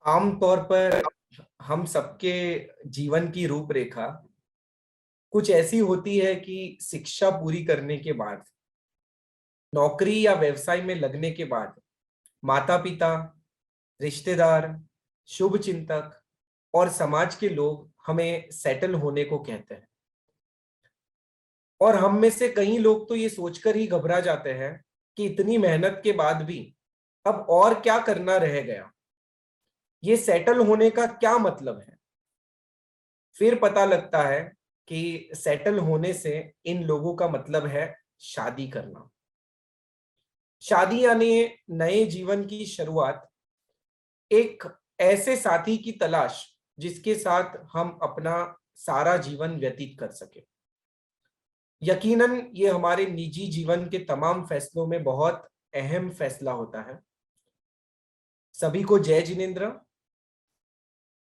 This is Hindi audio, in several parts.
आमतौर पर हम सबके जीवन की रूपरेखा कुछ ऐसी होती है कि शिक्षा पूरी करने के बाद, नौकरी या व्यवसाय में लगने के बाद माता-पिता, रिश्तेदार, शुभचिंतक और समाज के लोग हमें सेटल होने को कहते हैं। और हम में से कई लोग तो ये सोचकर ही घबरा जाते हैं कि इतनी मेहनत के बाद भी अब और क्या करना रह गया? ये सेटल होने का क्या मतलब है? फिर पता लगता है कि सेटल होने से इन लोगों का मतलब है शादी करना। शादी यानी नए जीवन की शुरुआत, एक ऐसे साथी की तलाश जिसके साथ हम अपना सारा जीवन व्यतीत कर सके। यकीनन ये हमारे निजी जीवन के तमाम फैसलों में बहुत अहम फैसला होता है। सभी को जय जिनेन्द्र।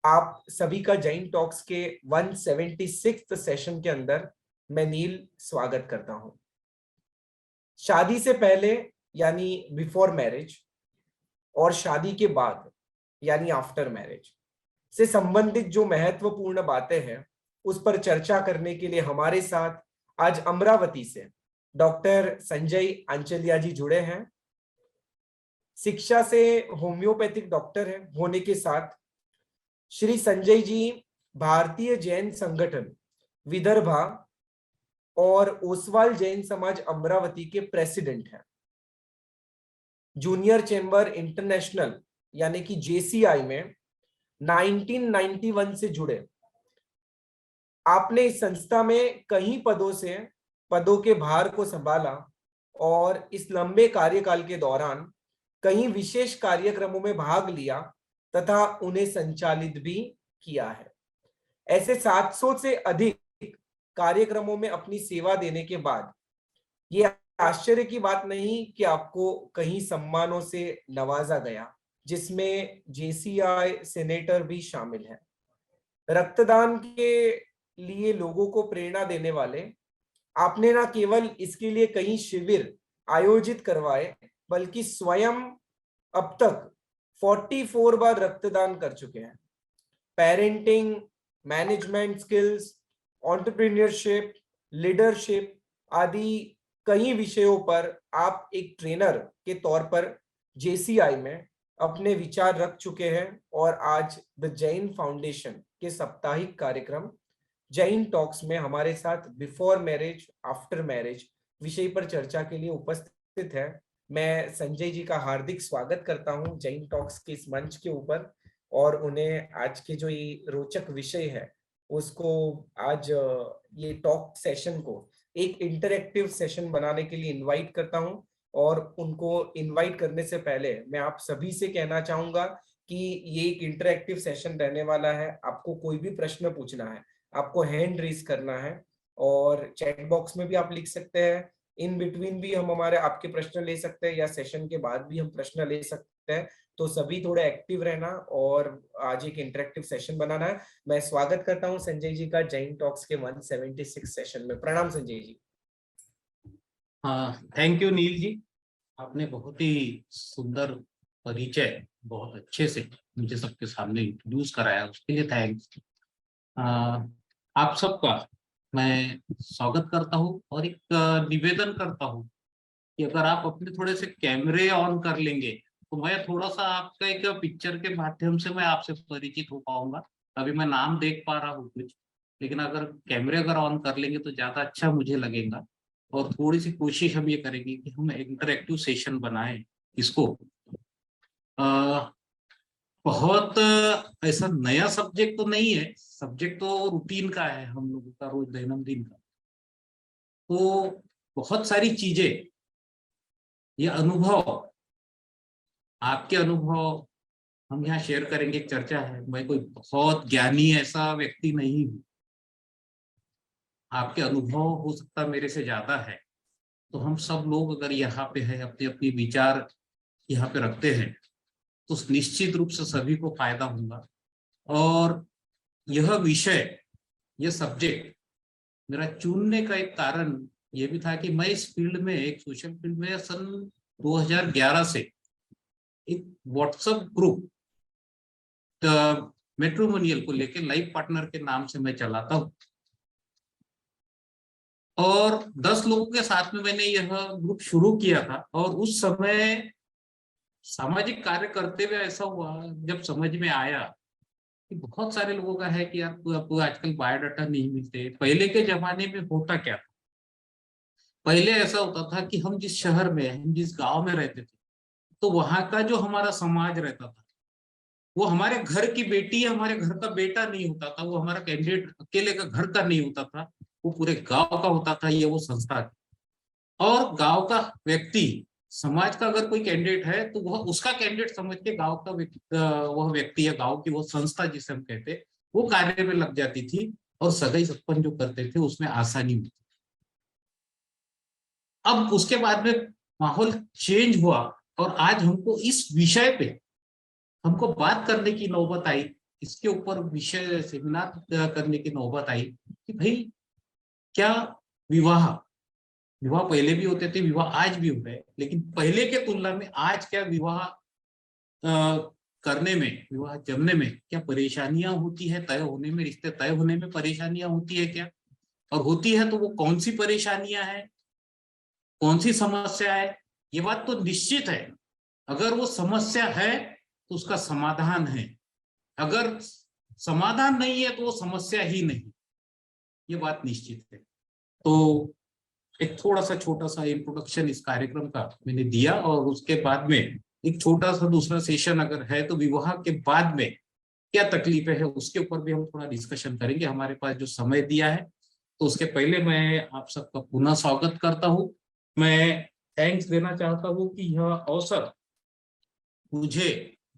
आप सभी का जैन टॉक्स के 176th सेशन के अंदर मैं नील स्वागत करता हूं। शादी से पहले यानी बिफोर मैरिज और शादी के बाद यानी आफ्टर मैरिज से संबंधित जो महत्वपूर्ण बातें हैं उस पर चर्चा करने के लिए हमारे साथ आज अमरावती से डॉक्टर संजय आंचलिया जी जुड़े हैं। शिक्षा से होम्योपैथिक डॉक्टर हैं होने के साथ श्री संजय जी भारतीय जैन संगठन विदर्भा और ओसवाल जैन समाज अमरावती के प्रेसिडेंट हैं। जूनियर चेंबर इंटरनेशनल यानी कि जेसीआई में 1991 से जुड़े। आपने इस संस्था में कई पदों के भार को संभाला और इस लंबे कार्यकाल के दौरान कई विशेष कार्यक्रमों में भाग लिया तथा उन्हें संचालित भी किया है। ऐसे 700 से अधिक कार्यक्रमों में अपनी सेवा देने के बाद ये आश्चर्य की बात नहीं कि आपको कई सम्मानों से नवाजा गया, जिसमें जेसीआई सेनेटर भी शामिल है। रक्तदान के लिए लोगों को प्रेरणा देने वाले आपने न केवल इसके लिए कई शिविर आयोजित करवाए बल्कि स्वयं अब तक 44 बार रक्तदान कर चुके हैं। Parenting, management skills, entrepreneurship, leadership आदि कई विषयों पर आप एक ट्रेनर के तौर पर जेसीआई में अपने विचार रख चुके हैं और आज द जैन फाउंडेशन के साप्ताहिक कार्यक्रम जैन टॉक्स में हमारे साथ बिफोर मैरिज आफ्टर मैरिज विषय पर चर्चा के लिए उपस्थित है। मैं संजय जी का हार्दिक स्वागत करता हूं जैन टॉक्स के इस मंच के ऊपर और उन्हें आज के जो ये रोचक विषय है उसको आज ये टॉक सेशन को एक इंटरैक्टिव सेशन बनाने के लिए इनवाइट करता हूं। और उनको इनवाइट करने से पहले मैं आप सभी से कहना चाहूंगा कि ये एक इंटरैक्टिव सेशन रहने वाला है। आपको कोई भी प्रश्न पूछना है, आपको हैंड रेज करना है और चैट बॉक्स में भी आप लिख सकते हैं। इन बिटवीन भी हम हमारे आपके प्रश्न ले सकते हैं या सेशन के बाद भी हम प्रश्न ले सकते हैं। तो सभी थोड़ा एक्टिव रहना और आज एक इंटरेक्टिव सेशन बनाना है। मैं स्वागत करता हूं संजय जी का जैन टॉक्स के 176 सेशन में। प्रणाम संजय जी। थैंक यू नील जी। आपने बहुत ही सुंदर परिचय बहुत अच्छे से मुझे सबके सामने इंट्रोड्यूस कराया, उसके लिए थैंक्स। आप सबका मैं स्वागत करता हूं और एक निवेदन करता हूं कि अगर आप अपने थोड़े से कैमरे ऑन कर लेंगे तो मैं थोड़ा सा आपका एक पिक्चर के माध्यम से मैं आपसे परिचित हो पाऊंगा। अभी मैं नाम देख पा रहा हूँ कुछ, लेकिन अगर कैमरे अगर ऑन कर लेंगे तो ज्यादा अच्छा मुझे लगेगा। और थोड़ी सी कोशिश हम ये करेंगे कि हम इंटरेक्टिव सेशन बनाएं इसको। बहुत ऐसा नया सब्जेक्ट तो नहीं है, सब्जेक्ट तो रूटीन का है हम लोगों का, रोज दैनंदिन का। तो बहुत सारी चीजें, ये अनुभव, आपके अनुभव हम यहाँ शेयर करेंगे। एक चर्चा है, मैं कोई बहुत ज्ञानी ऐसा व्यक्ति नहीं हूँ, आपके अनुभव हो सकता मेरे से ज्यादा है। तो हम सब लोग अगर यहाँ पे है, अपने अपने विचार यहाँ पे रखते हैं तो निश्चित रूप से सभी को फायदा होगा। और यह विषय, यह सब्जेक्ट मेरा चुनने का एक कारण ये भी था कि मैं इस फील्ड में, एक सोशल फील्ड में सन 2011 से एक व्हाट्सएप ग्रुप मैट्रिमोनियल को लेके लाइफ पार्टनर के नाम से मैं चलाता हूँ, और 10 लोगों के साथ में मैंने यह ग्रुप शुरू किया था। और उस समय सामाजिक कार्य करते हुए ऐसा हुआ, जब समझ में आया कि बहुत सारे लोगों का है कि यार आपको आजकल बायोडाटा नहीं मिलते। पहले के जमाने में होता क्या था, पहले ऐसा होता था कि हम जिस शहर में, हम जिस गांव में रहते थे, तो वहां का जो हमारा समाज रहता था, वो हमारे घर की बेटी या हमारे घर का बेटा नहीं होता था, वो हमारा कैंडिडेट अकेले का घर का नहीं होता था, वो पूरे गांव का होता था, ये वो संस्था थी। और गांव का व्यक्ति, समाज का अगर कोई कैंडिडेट है तो वह उसका कैंडिडेट समझ के गांव का वह व्यक्ति या गांव की वो संस्था जिसे हम कहते, वो कार्य में लग जाती थी, और सगाई संपन्न जो करते थे उसमें आसानी होती। अब उसके बाद में माहौल चेंज हुआ, और आज हमको इस विषय पे हमको बात करने की नौबत आई, इसके ऊपर विषय सेमिनार करने की नौबत आई कि भाई क्या विवाह विवाह पहले भी होते थे, विवाह आज भी होते हैं, लेकिन पहले के तुलना में आज क्या विवाह करने में, विवाह जमने में क्या परेशानियां होती है, तय होने में, रिश्ते तय होने में परेशानियां होती है क्या, और होती है तो वो कौन सी परेशानियां हैं, कौन सी समस्या है। ये बात तो निश्चित है, अगर वो समस्या है तो उसका समाधान है, अगर समाधान नहीं है तो वो समस्या ही नहीं, ये बात निश्चित है। तो एक थोड़ा सा छोटा सा इंट्रोडक्शन इस कार्यक्रम का मैंने दिया, और उसके बाद में एक छोटा सा दूसरा सेशन अगर है तो विवाह के बाद में क्या तकलीफें है उसके ऊपर भी हम थोड़ा डिस्कशन करेंगे, हमारे पास जो समय दिया है। तो उसके पहले मैं आप सबका पुनः स्वागत करता हूँ। मैं थैंक्स देना चाहता हूँ कि यह अवसर मुझे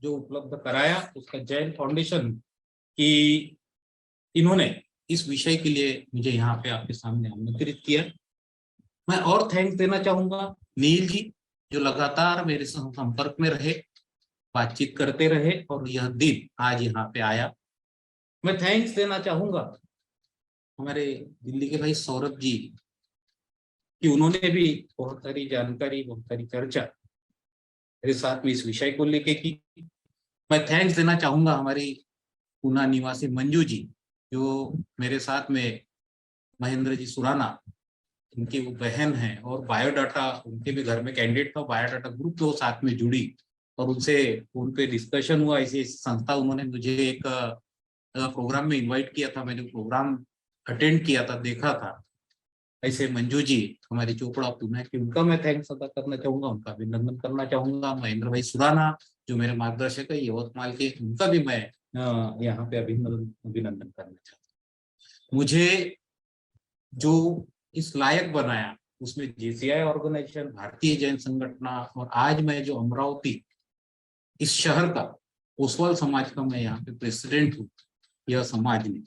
जो उपलब्ध कराया उसका जैन फाउंडेशन की, इन्होंने इस विषय के लिए मुझे यहाँ पे आपके सामने आमंत्रित किया। मैं और थैंक्स देना चाहूंगा नील जी, जो लगातार मेरे संपर्क में रहे, बातचीत करते रहे, और यह दिन आज यहाँ पे आया। मैं थैंक्स देना चाहूंगा हमारे दिल्ली के भाई सौरभ जी, कि उन्होंने भी बहुत सारी जानकारी, बहुत सारी चर्चा मेरे साथ में इस विषय को लेके की। मैं थैंक्स देना चाहूंगा हमारी पूना निवासी मंजू जी, जो मेरे साथ में महेंद्र जी सुराना, उनकी वो बहन है, और बायोडाटा उनके भी घर में कैंडिडेट था, बायोडाटा ग्रुप में वो साथ में जुड़ी, और उनसे फोन पे डिस्कशन हुआ। ऐसी संस्था, उन्होंने मुझे एक प्रोग्राम में इनवाइट किया था, मैंने प्रोग्राम अटेंड किया था, देखा था। ऐसे मंजू जी हमारी चोपड़ा पुणे की, उनका मैं थैंक्स अदा करना चाहूंगा, उनका अभिनंदन करना चाहूंगा। महेंद्र भाई सुराना जो मेरे मार्गदर्शक है यवतमाल के, उनका भी मैं यहाँ पे अभिनंदन करना चाहता हूँ। मुझे जो इस लायक बनाया उसमें जेसीआई ऑर्गेनाइजेशन, भारतीय जैन संगठना, और आज मैं जो अमरावती इस शहर का ओसवाल समाज का मैं यहाँ पे प्रेसिडेंट हूँ, यह समाज ने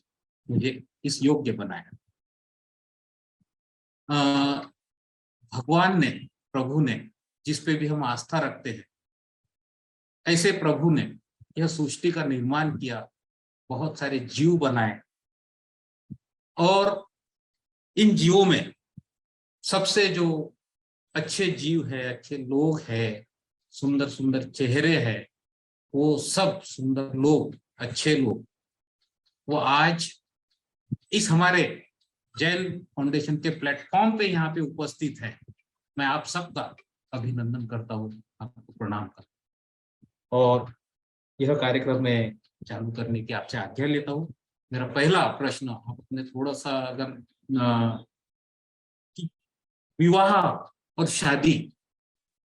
मुझे इस योग्य बनाया। भगवान ने, प्रभु ने, जिस पे भी हम आस्था रखते हैं, ऐसे प्रभु ने यह सृष्टि का निर्माण किया, बहुत सारे जीव बनाए, और इन जीवों में सबसे जो अच्छे जीव है, अच्छे लोग हैं, सुंदर सुंदर चेहरे हैं, वो सब सुंदर लोग, अच्छे लोग, वो आज इस हमारे जैन फाउंडेशन के प्लेटफॉर्म पे यहाँ पे उपस्थित है। मैं आप सबका अभिनंदन करता हूँ, आपको प्रणाम करता हूँ, और यह कार्यक्रम में चालू करने की आपसे आज्ञा लेता हूँ। मेरा पहला प्रश्न, आपने थोड़ा सा अगर विवाह और शादी,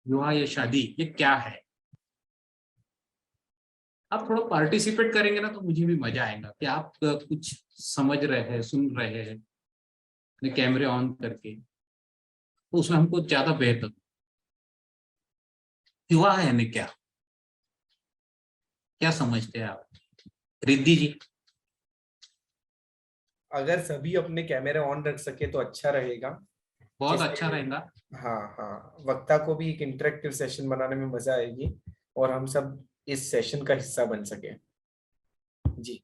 विवाह या शादी ये क्या है, आप थोड़ा पार्टिसिपेट करेंगे ना तो मुझे भी मजा आएगा कि आप कुछ समझ रहे हैं, सुन रहे हैं, अपने कैमरे ऑन करके, तो उसमें हमको ज्यादा बेहतर। विवाह यानी क्या, क्या समझते हैं आप रिद्धि जी? अगर सभी अपने कैमरे ऑन रख सके तो अच्छा रहेगा, बहुत जिससे अच्छा रहेगा। हाँ हाँ, वक्ता को भी एक इंटरेक्टिव सेशन बनाने में मजा आएगी, और हम सब इस सेशन का हिस्सा बन सके। जी,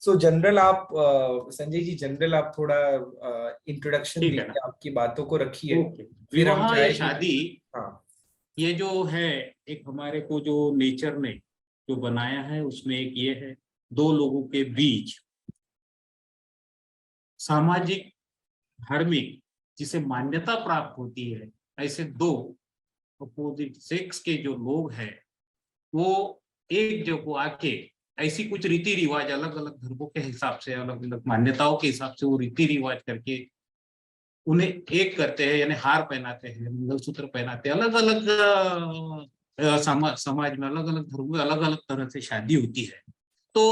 सो जनरल आप संजय जी, जनरल आप थोड़ा इंट्रोडक्शन ठीक है ना, दीजिए, आपकी बातों को रखिए, फिर हम विवाह या जाएंगे। शादी हाँ, ये जो है एक हमारे को जो नेचर ने जो बनाया है उसमें एक ये है, दो लोगों के बीच सामाजिक धार्मिक जिसे मान्यता प्राप्त होती है, ऐसे दो अपोजिट सेक्स के जो लोग हैं वो एक जगह आके ऐसी कुछ रीति रिवाज अलग अलग धर्मों के हिसाब से, अलग अलग मान्यताओं के हिसाब से वो रीति रिवाज करके उन्हें एक करते हैं, यानी हार पहनाते हैं, मंगलसूत्र पहनाते हैं। अलग अलग समाज में अलग अलग धर्मों में अलग अलग तरह से शादी होती है। तो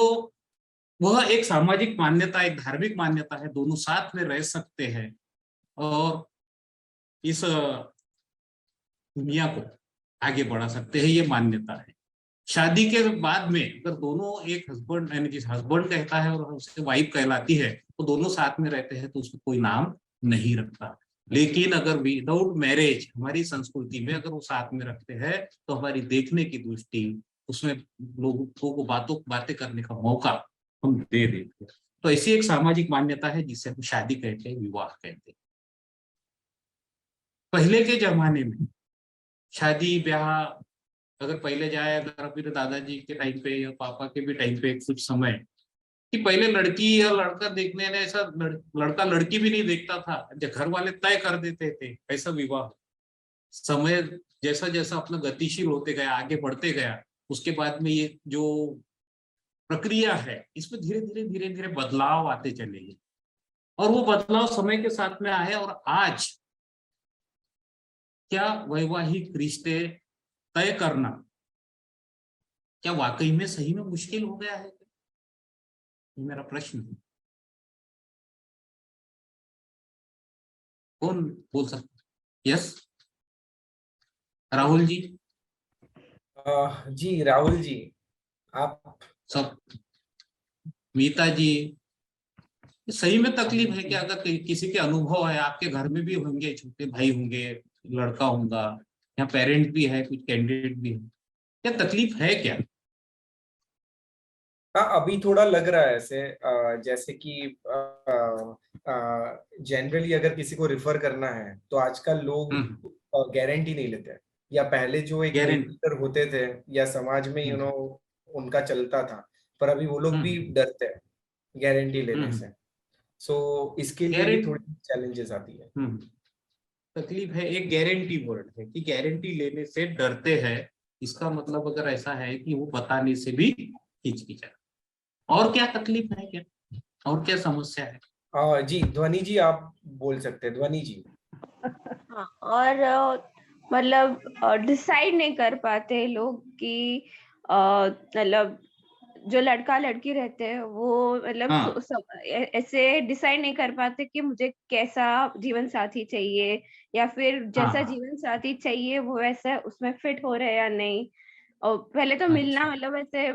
वह एक सामाजिक मान्यता, एक धार्मिक मान्यता है, दोनों साथ में रह सकते हैं और इस दुनिया को आगे बढ़ा सकते हैं, ये मान्यता है। शादी के बाद में अगर दोनों एक हस्बैंड, यानी जिस हस्बैंड कहता है और उससे वाइफ कहलाती है, तो दोनों साथ में रहते हैं तो उसको कोई नाम नहीं रखता। लेकिन अगर विदाउट मैरिज हमारी संस्कृति में अगर वो साथ में रखते हैं तो हमारी देखने की दृष्टि, उसमें लोगों को बातें करने का मौका हम दे देते हैं। तो ऐसी एक सामाजिक मान्यता है जिसे हम शादी कहते हैं, विवाह कहते हैं। पहले के जमाने में शादी ब्याह अगर पहले जाए, अगर अभी दादाजी के टाइम पे या पापा के भी टाइम पे कुछ समय कि पहले लड़की या लड़का देखने ने ऐसा लड़का लड़की भी नहीं देखता था, घर वाले तय कर देते थे ऐसा विवाह। समय जैसा जैसा अपना गतिशील होते गया, आगे बढ़ते गया, उसके बाद में ये जो प्रक्रिया है इसमें धीरे धीरे धीरे धीरे बदलाव आते चले गए और वो बदलाव समय के साथ में आए। और आज क्या वैवाहिक रिश्ते तय करना क्या वाकई में सही में मुश्किल हो गया है? ये मेरा प्रश्न है। कौन बोल सकता? यस, राहुल जी। जी राहुल जी, आप। सब, मीता जी, सही में तकलीफ है क्या? अगर किसी के अनुभव है, आपके घर में भी होंगे, छोटे भाई होंगे, लड़का होगा या पेरेंट भी है, कुछ कैंडिडेट भी है, क्या तकलीफ है क्या? हाँ, अभी थोड़ा लग रहा है ऐसे, जैसे कि जनरली अगर किसी को रिफर करना है तो आजकल लोग हम्म। गारंटी नहीं लेते हैं। या पहले जो एक गारंटी। मीडिएटर होते थे या समाज में उनका चलता था, पर अभी वो लोग भी हम्म। डरते हैं गारंटी लेने हम्म। से। सो इसके लिए भी गारंटी। थोड़ी चैलेंजेस आती है। हम्म। तकलीफ है, एक गारंटी वर्ड है कि गारंटी लेने से डरते हैं। इसका मतलब अगर ऐसा है कि वो बताने से भी हिचकिचा। और क्या तकलीफ है क्या? और क्या समस्या है? जी ध्वनि जी, आप बोल सकते हैं, ध्वनि जी। हाँ, और मतलब डिसाइड नहीं कर पाते लोग कि मतलब जो लड़का लड़की रहते हैं वो मतलब हाँ। ऐसे डिसाइड नहीं कर पाते कि मुझे कैसा जीवन साथी चाहिए, या फिर जैसा हाँ। जीवन साथी चाहिए वो वैसा उसमें फिट हो रहा है या नहीं। और पहले तो मिलना अच्छा। मतलब ऐसे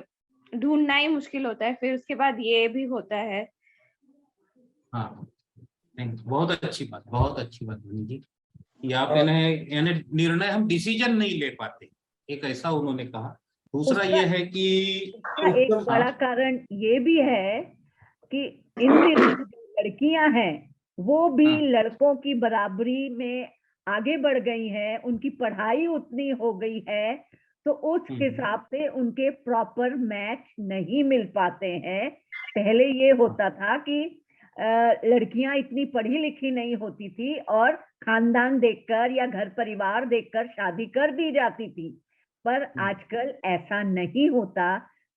ढूंढना ही मुश्किल होता है, फिर उसके बाद ये भी होता है। हाँ, बहुत अच्छी बात, बहुत अच्छी बात बनी जी। कि आप अ, यानी निर्णय, हम डिसीजन नहीं ले पाते, एक ऐसा उन्होंने कहा। दूसरा उसका ये है कि एक एकदम। बड़ा कारण ये भी है कि इन दिनों जो लड़कियां हैं वो भी हाँ। लड़कों की बराबरी में आगे बढ़ गई हैं, उनकी पढ़ाई उतनी हो गई है, तो उस हम्म। हिसाब से उनके प्रॉपर मैच नहीं मिल पाते हैं। पहले ये होता था कि लड़कियां इतनी पढ़ी लिखी नहीं होती थी और खानदान देखकर या घर परिवार देखकर शादी कर दी जाती थी। पर आजकल ऐसा नहीं होता,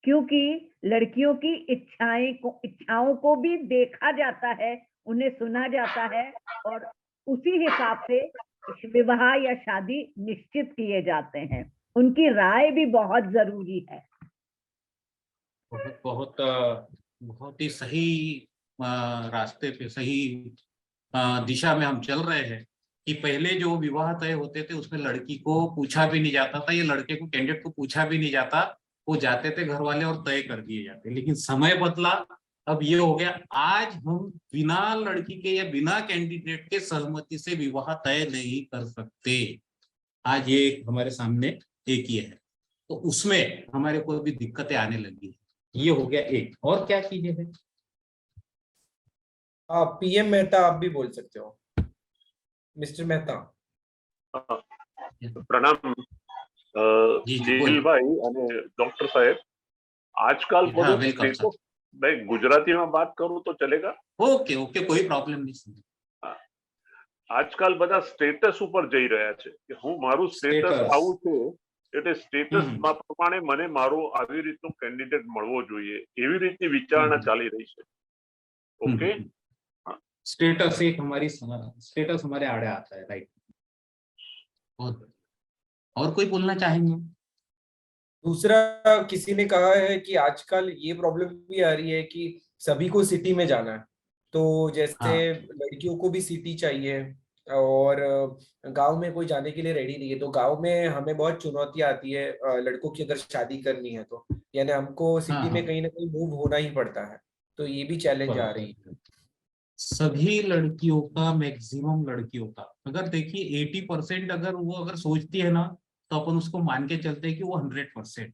क्योंकि लड़कियों की इच्छाओं को भी देखा जाता है, उन्हें सुना जाता है और उसी हिसाब से विवाह या शादी निश्चित किए जाते हैं। उनकी राय भी बहुत जरूरी है। बहुत बहुत बहुत ही सही रास्ते पे, सही दिशा में हम चल रहे हैं। कि पहले जो विवाह तय होते थे उसमें लड़की को पूछा भी नहीं जाता था, ये लड़के को, कैंडिडेट को पूछा भी नहीं जाता, वो जाते थे घर वाले और तय कर दिए जाते। लेकिन समय बदला, अब ये हो गया, आज हम बिना लड़की के या बिना कैंडिडेट के सहमति से विवाह तय नहीं कर सकते। आज ये हमारे सामने एक ये है, तो उसमें हमारे को भी दिक्कतें आने लगी है। ये हो गया एक। और क्या चीजें हैं? आप पीएम मेहता, आप भी बोल सकते हो, मिस्टर मेहता। प्रणाम જી, જી, જીલભાઈ અને ડોક્ટર સાહેબ, આજકાલ हाँ, બધું वेलकम सर। સ્ટેટસ, मैं गुजराती में बात करूं तो चलेगा? ओके ओके, कोई प्रॉब्लम नहीं। આજકાલ બધા સ્ટેટસ ઉપર જઈ રહ્યા છે કે હું મારું સ્ટેટસ Status. આવું છે એટલે સ્ટેટસ હમ. પ્રમાણે મને મારો આવી રીતનો કેન્ડિડેટ મળવો જોઈએ, એવી રીતની વિચારણા હમ. ચાલી રહી છે. ओके, स्टेटस एक हमारी स्टेटस हमारे आड़े आता है, राइट। और कोई बोलना चाहेंगे? दूसरा, किसी ने कहा है कि आजकल ये प्रॉब्लम भी आ रही है कि सभी को सिटी में जाना है, तो जैसे हाँ। लड़कियों को भी सिटी चाहिए और गांव में कोई जाने के लिए रेडी नहीं है, तो गांव में हमें बहुत चुनौतियां आती है लड़कों की अगर शादी करनी है तो, यानी हमको सिटी हाँ, में हाँ। कहीं ना कहीं मूव होना ही पड़ता है, तो ये भी चैलेंज आ रही है। सभी लड़कियों का, मैक्सिमम लड़कियों का, अगर देखिए 80% अगर वो अगर सोचती है ना, तो अपन उसको मान के चलते हैं कि वो 100%,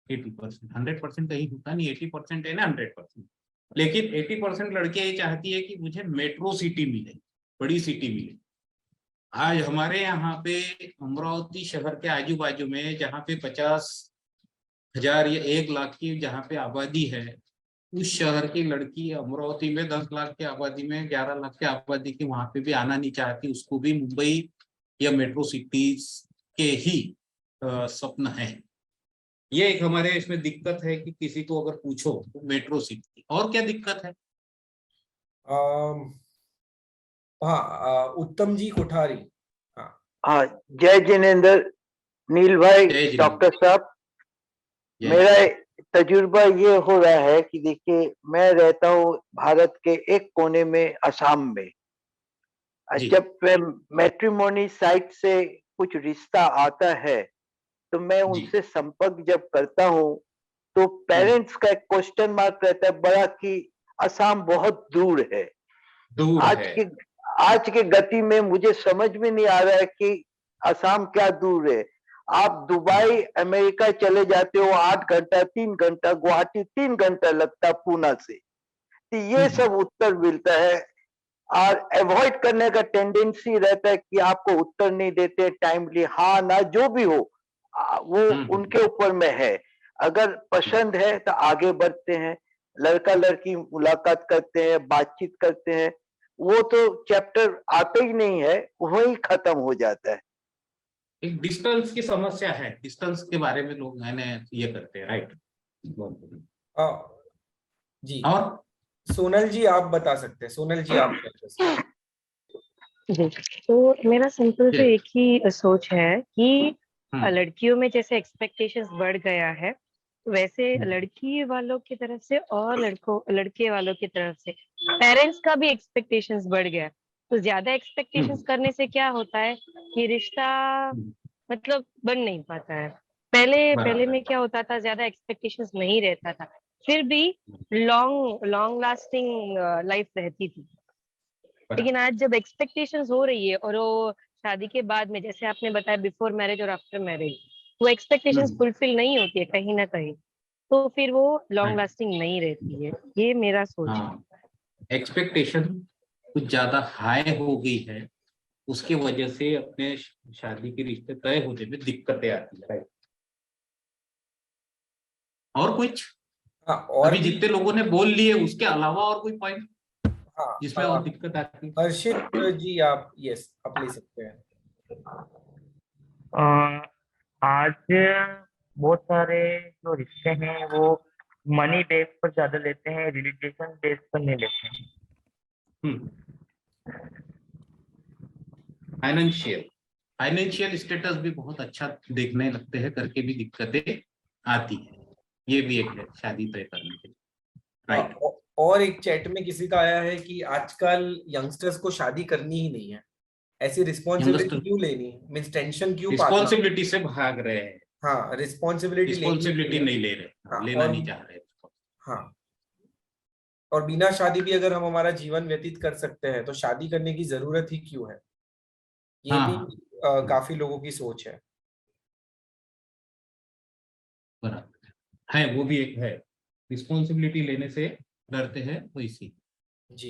80%, 100% कहीं होता नहीं, 80% है ना 100%। लेकिन 80% लड़कियां ये चाहती है कि मुझे मेट्रो सिटी मिले, बड़ी सिटी मिले। आज हमारे यहाँ पे अमरावती शहर के आजू बाजू में जहाँ पे 50,000 या 1 लाख की जहाँ पे आबादी है, उस शहर की लड़की अमरावती में 10 लाख की आबादी में, 11 लाख की आबादी की वहां पे भी आना नहीं चाहती, उसको भी मुंबई या मेट्रो सिटीज के ही सपना है। ये एक हमारे इसमें दिक्कत है कि किसी को अगर पूछो तो मेट्रो सिटी। और क्या दिक्कत है? हाँ, उत्तम जी कोठारी। हाँ, जय जिनेंद्र, नील भाई, जय जिनेंद्र। डॉक्टर साहब, मेरा तजुर्बा ये हो रहा है कि देखिए, मैं रहता हूँ भारत के एक कोने में, असम में। जी। जब मैट्रिमोनी साइट से कुछ रिश्ता आता है तो मैं जी। उनसे संपर्क जब करता हूँ तो पेरेंट्स का एक क्वेश्चन मार्क रहता है बड़ा कि असम बहुत दूर है। दूर है। आज के गति में मुझे समझ में नहीं आ रहा है कि असम क्या दूर है। आप दुबई, अमेरिका चले जाते हो 8 घंटा, 3 घंटा, गुवाहाटी 3 घंटा लगता पूना से, तो ये सब उत्तर मिलता है। और अवॉइड करने का टेंडेंसी रहता है कि आपको उत्तर नहीं देते टाइमली, हाँ ना जो भी हो वो उनके ऊपर में है। अगर पसंद है तो आगे बढ़ते हैं, लड़का लड़की मुलाकात करते हैं, बातचीत करते हैं, वो तो चैप्टर आते ही नहीं है, वही खत्म हो जाता है। एक डिस्टेंस की समस्या है, डिस्टेंस के बारे में लोग मैंने ये करते हैं, राइट। जी। और सोनल जी आप बता सकते हैं, सोनल जी आप तो मेरा सिंपल से एक ही सोच है कि लड़कियों में जैसे एक्सपेक्टेशंस बढ़ गया है, वैसे लड़की वालों की तरफ से और लड़के वालों की तरफ से पेरेंट्स का भी एक्सपेक्टेशंस बढ़ गया। तो ज्यादा एक्सपेक्टेशंस करने से क्या होता है कि रिश्ता मतलब बन नहीं पाता है। पहले में क्या होता था, ज्यादा एक्सपेक्टेशंस नहीं रहता था, फिर भी लॉन्ग लास्टिंग लाइफ रहती थी। लेकिन आज जब एक्सपेक्टेशंस हो रही है और वो शादी के बाद में, जैसे आपने बताया बिफोर मैरिज और आफ्टर मैरिज, वो एक्सपेक्टेशंस फुलफिल नहीं होती है कहीं ना कहीं, तो फिर वो लॉन्ग लास्टिंग नहीं रहती है। ये मेरा सोच है। एक्सपेक्टेशन कुछ ज्यादा हाई हो गई है, उसके वजह से अपने शादी के रिश्ते तय होने में दिक्कतें आती है। और कुछ? और अभी जितने लोगों ने बोल लिए उसके अलावा और कोई पॉइंट जिसमें और दिक्कत आती है? हर्षित जी आप आप ले सकते हैं। आज बहुत सारे जो रिश्ते हैं वो मनी बेस पर ज्यादा लेते हैं, रिलेशन बेस पर नहीं लेते हैं। फाइनेंशियल स्टेटस भी बहुत अच्छा देखने लगते हैं, करके भी दिक्कतें आती है। ये भी एक है शादी तय करने के लिए, राइट। और एक चैट में किसी का आया है कि आजकल यंगस्टर्स को शादी करनी ही नहीं है, ऐसी रिस्पॉन्सिबिलिटी क्यों लेनी, मींस टेंशन क्यों, रिस्पॉन्सिबिलिटी से भाग रहे हैं। हाँ, रिस्पॉन्सिबिलिटी नहीं ले रहे, लेना नहीं चाह रहे। हाँ, और बिना शादी भी अगर हम हमारा जीवन व्यतीत कर सकते हैं तो शादी करने की जरूरत ही क्यों है, ये भी काफी लोगों की सोच है। बराबर है, वो भी एक है, रिस्पॉन्सिबिलिटी लेने से डरते हैं वो इसी। जी।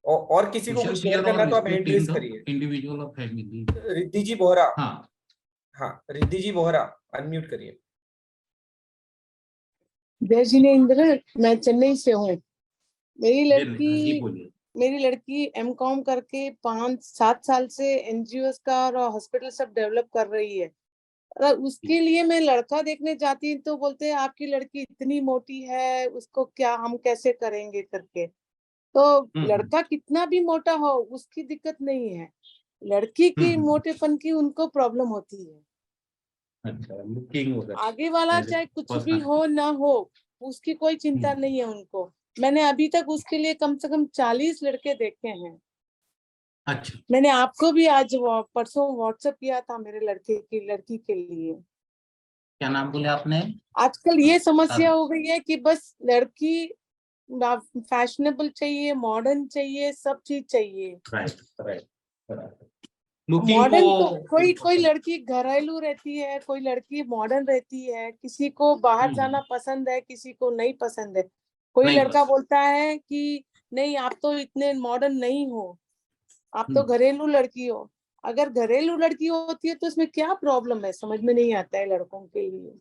और किसी को शेयर करना तो आप हैंड रेज करिए। Individual of family. Riddhi ji Bohra. हाँ, हाँ, रिद्धि जी बोहरा अनम्यूट करिए। जय जिनेन्द्र, मैं चेन्नई से हूँ। मेरी जी लड़की बोलिए। मेरी लड़की एमकॉम करके 5-7 साल से एनजीओ का और हॉस्पिटल सब डेवलप कर रही है। और उसके लिए मैं लड़का देखने जाती हूँ तो बोलते हैं आपकी लड़की इतनी मोटी है, उसको क्या हम कैसे करेंगे करके। तो लड़का कितना भी मोटा हो उसकी दिक्कत नहीं है, लड़की की मोटेपन की उनको प्रॉब्लम होती है। अच्छा, लुकिंग वगैरह आगे वाला As a चाहे कुछ भी person. हो ना हो उसकी कोई चिंता नहीं है उनको। मैंने अभी तक उसके लिए कम से कम 40 लड़के देखे हैं। अच्छा, मैंने आपको भी आज परसों व्हाट्सएप किया था मेरे लड़की के लिए। क्या नाम बोले आपने? आजकल ये समस्या हो गई है कि बस लड़की फैशनेबल चाहिए, मॉडर्न चाहिए, सब चीज चाहिए। राइट। लुकिंग मॉडर्न को तो कोई लड़की घरेलू रहती है, कोई लड़की मॉडर्न रहती है, किसी को बाहर जाना पसंद है, किसी को नहीं पसंद है। कोई नहीं लड़का पसंद। बोलता है कि नहीं आप तो इतने मॉडर्न नहीं हो, आप तो घरेलू लड़की हो। अगर घरेलू लड़की होती है तो इसमें क्या प्रॉब्लम है, समझ में नहीं आता है लड़कों के लिए।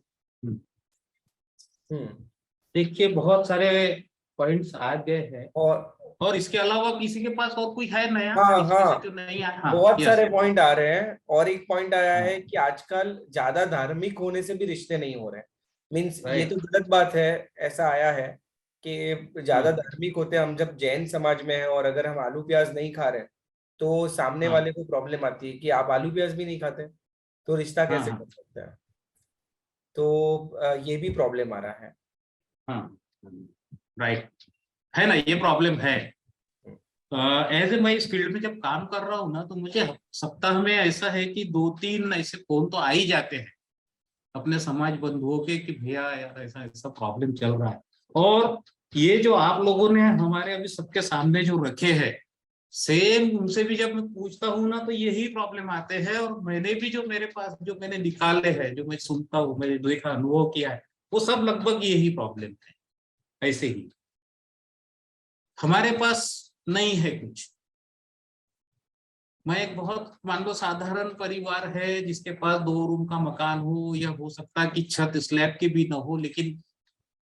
देखिए, बहुत सारे पॉइंट्स आ गए हैं और इसके अलावा किसी के पास और कोई है नया? हाँ इसमें हाँ, से जो नहीं आया, बहुत सारे yes. पॉइंट आ रहे हैं। और एक पॉइंट आया हाँ। है कि आजकल ज्यादा धार्मिक होने से भी रिश्ते नहीं हो रहे। मीन्स ये Right. तो गलत बात है। ऐसा आया है कि ज्यादा हाँ। धार्मिक होते हम जब जैन समाज में है और अगर हम आलू प्याज नहीं खा रहे तो सामने हाँ। वाले को प्रॉब्लम आती है कि आप आलू प्याज भी नहीं खाते तो रिश्ता कैसे हाँ। कर सकते हैं। तो ये भी प्रॉब्लम आ रहा है। हाँ, राइट, है ना, ये प्रॉब्लम है। एज ए मैं इस फील्ड में जब काम कर रहा हूँ ना, तो मुझे सप्ताह में ऐसा है कि 2-3 ऐसे फोन तो आ ही जाते हैं अपने समाज बंधुओं के कि भैया यार ऐसा ऐसा प्रॉब्लम चल रहा है। और ये जो आप लोगों ने हमारे अभी सबके सामने जो रखे हैं, सेम उनसे भी जब मैं पूछता हूँ ना तो यही प्रॉब्लम आते हैं। और मैंने भी जो मेरे पास जो मैंने निकाले हैं, जो मैं सुनता हूँ, मैंने देखा, अनुभव किया है, वो सब लगभग यही प्रॉब्लम है। ऐसे ही हमारे पास नहीं है कुछ। मैं एक बहुत मान लो साधारण परिवार है जिसके पास 2 रूम का मकान हो, या हो सकता है कि छत स्लैब के भी ना हो, लेकिन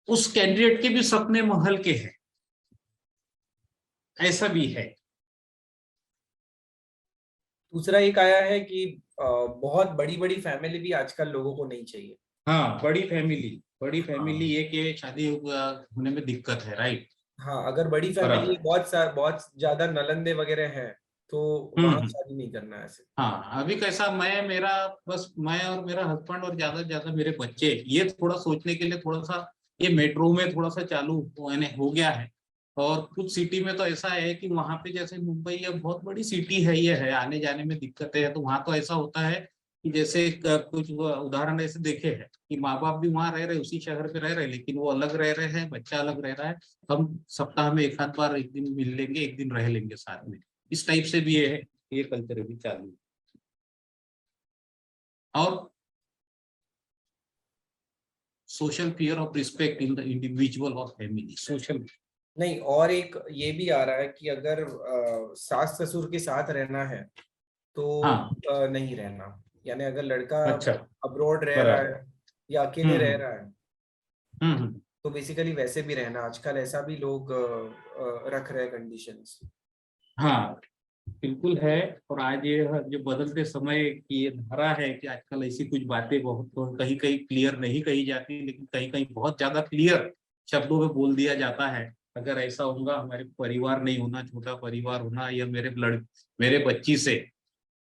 उस कैंडिडेट के भी सपने महल के हैं, ऐसा भी है। दूसरा एक आया है कि बहुत बड़ी बड़ी फैमिली भी आजकल लोगों को नहीं चाहिए। हाँ, बड़ी फैमिली ये कि शादी होने में दिक्कत है, राइट। हाँ, अगर बड़ी फैमिली बहुत ज्यादा नलंदे वगैरह हैं तो वहां शादी नहीं करना है ऐसे। हाँ, अभी कैसा बस मैं और मेरा हस्बैंड और ज्यादा से ज्यादा मेरे बच्चे, ये थोड़ा सोचने के लिए थोड़ा सा ये मेट्रो में थोड़ा सा चालू हो गया है। और कुछ सिटी में तो ऐसा है कि वहां पे जैसे मुंबई ये बहुत बड़ी सिटी है, ये है, आने जाने में दिक्कतें है। तो वहां तो ऐसा होता है कि जैसे कुछ उदाहरण ऐसे देखे हैं कि माँ बाप भी वहां रह रहे, उसी शहर पे रह रहे, लेकिन वो अलग रह रहे हैं, बच्चा अलग रह रहा है। हम सप्ताह में एक आध बार एक दिन मिल लेंगे, एक दिन रह लेंगे साथ में। इस टाइप से भी ये कल्चर भी चालू है। और social fear of respect in the individual और फैमिली, सोशल नहीं। और एक ये भी आ रहा है कि अगर सास ससुर के साथ रहना है तो नहीं रहना। यानी अगर लड़का अब्रॉड रह रहा है या अकेले रह रहा है तो बेसिकली वैसे भी रहना। आजकल ऐसा भी लोग रख रहे हैं कंडीशंस। हाँ, बिल्कुल है। और आज ये जो बदलते समय की ये धारा है कि आजकल ऐसी कुछ बातें बहुत कहीं कहीं क्लियर नहीं कही जाती, लेकिन कहीं कहीं बहुत ज्यादा क्लियर शब्दों में बोल दिया जाता है। अगर ऐसा होगा, हमारे परिवार नहीं होना, छोटा परिवार होना, या मेरे बच्ची से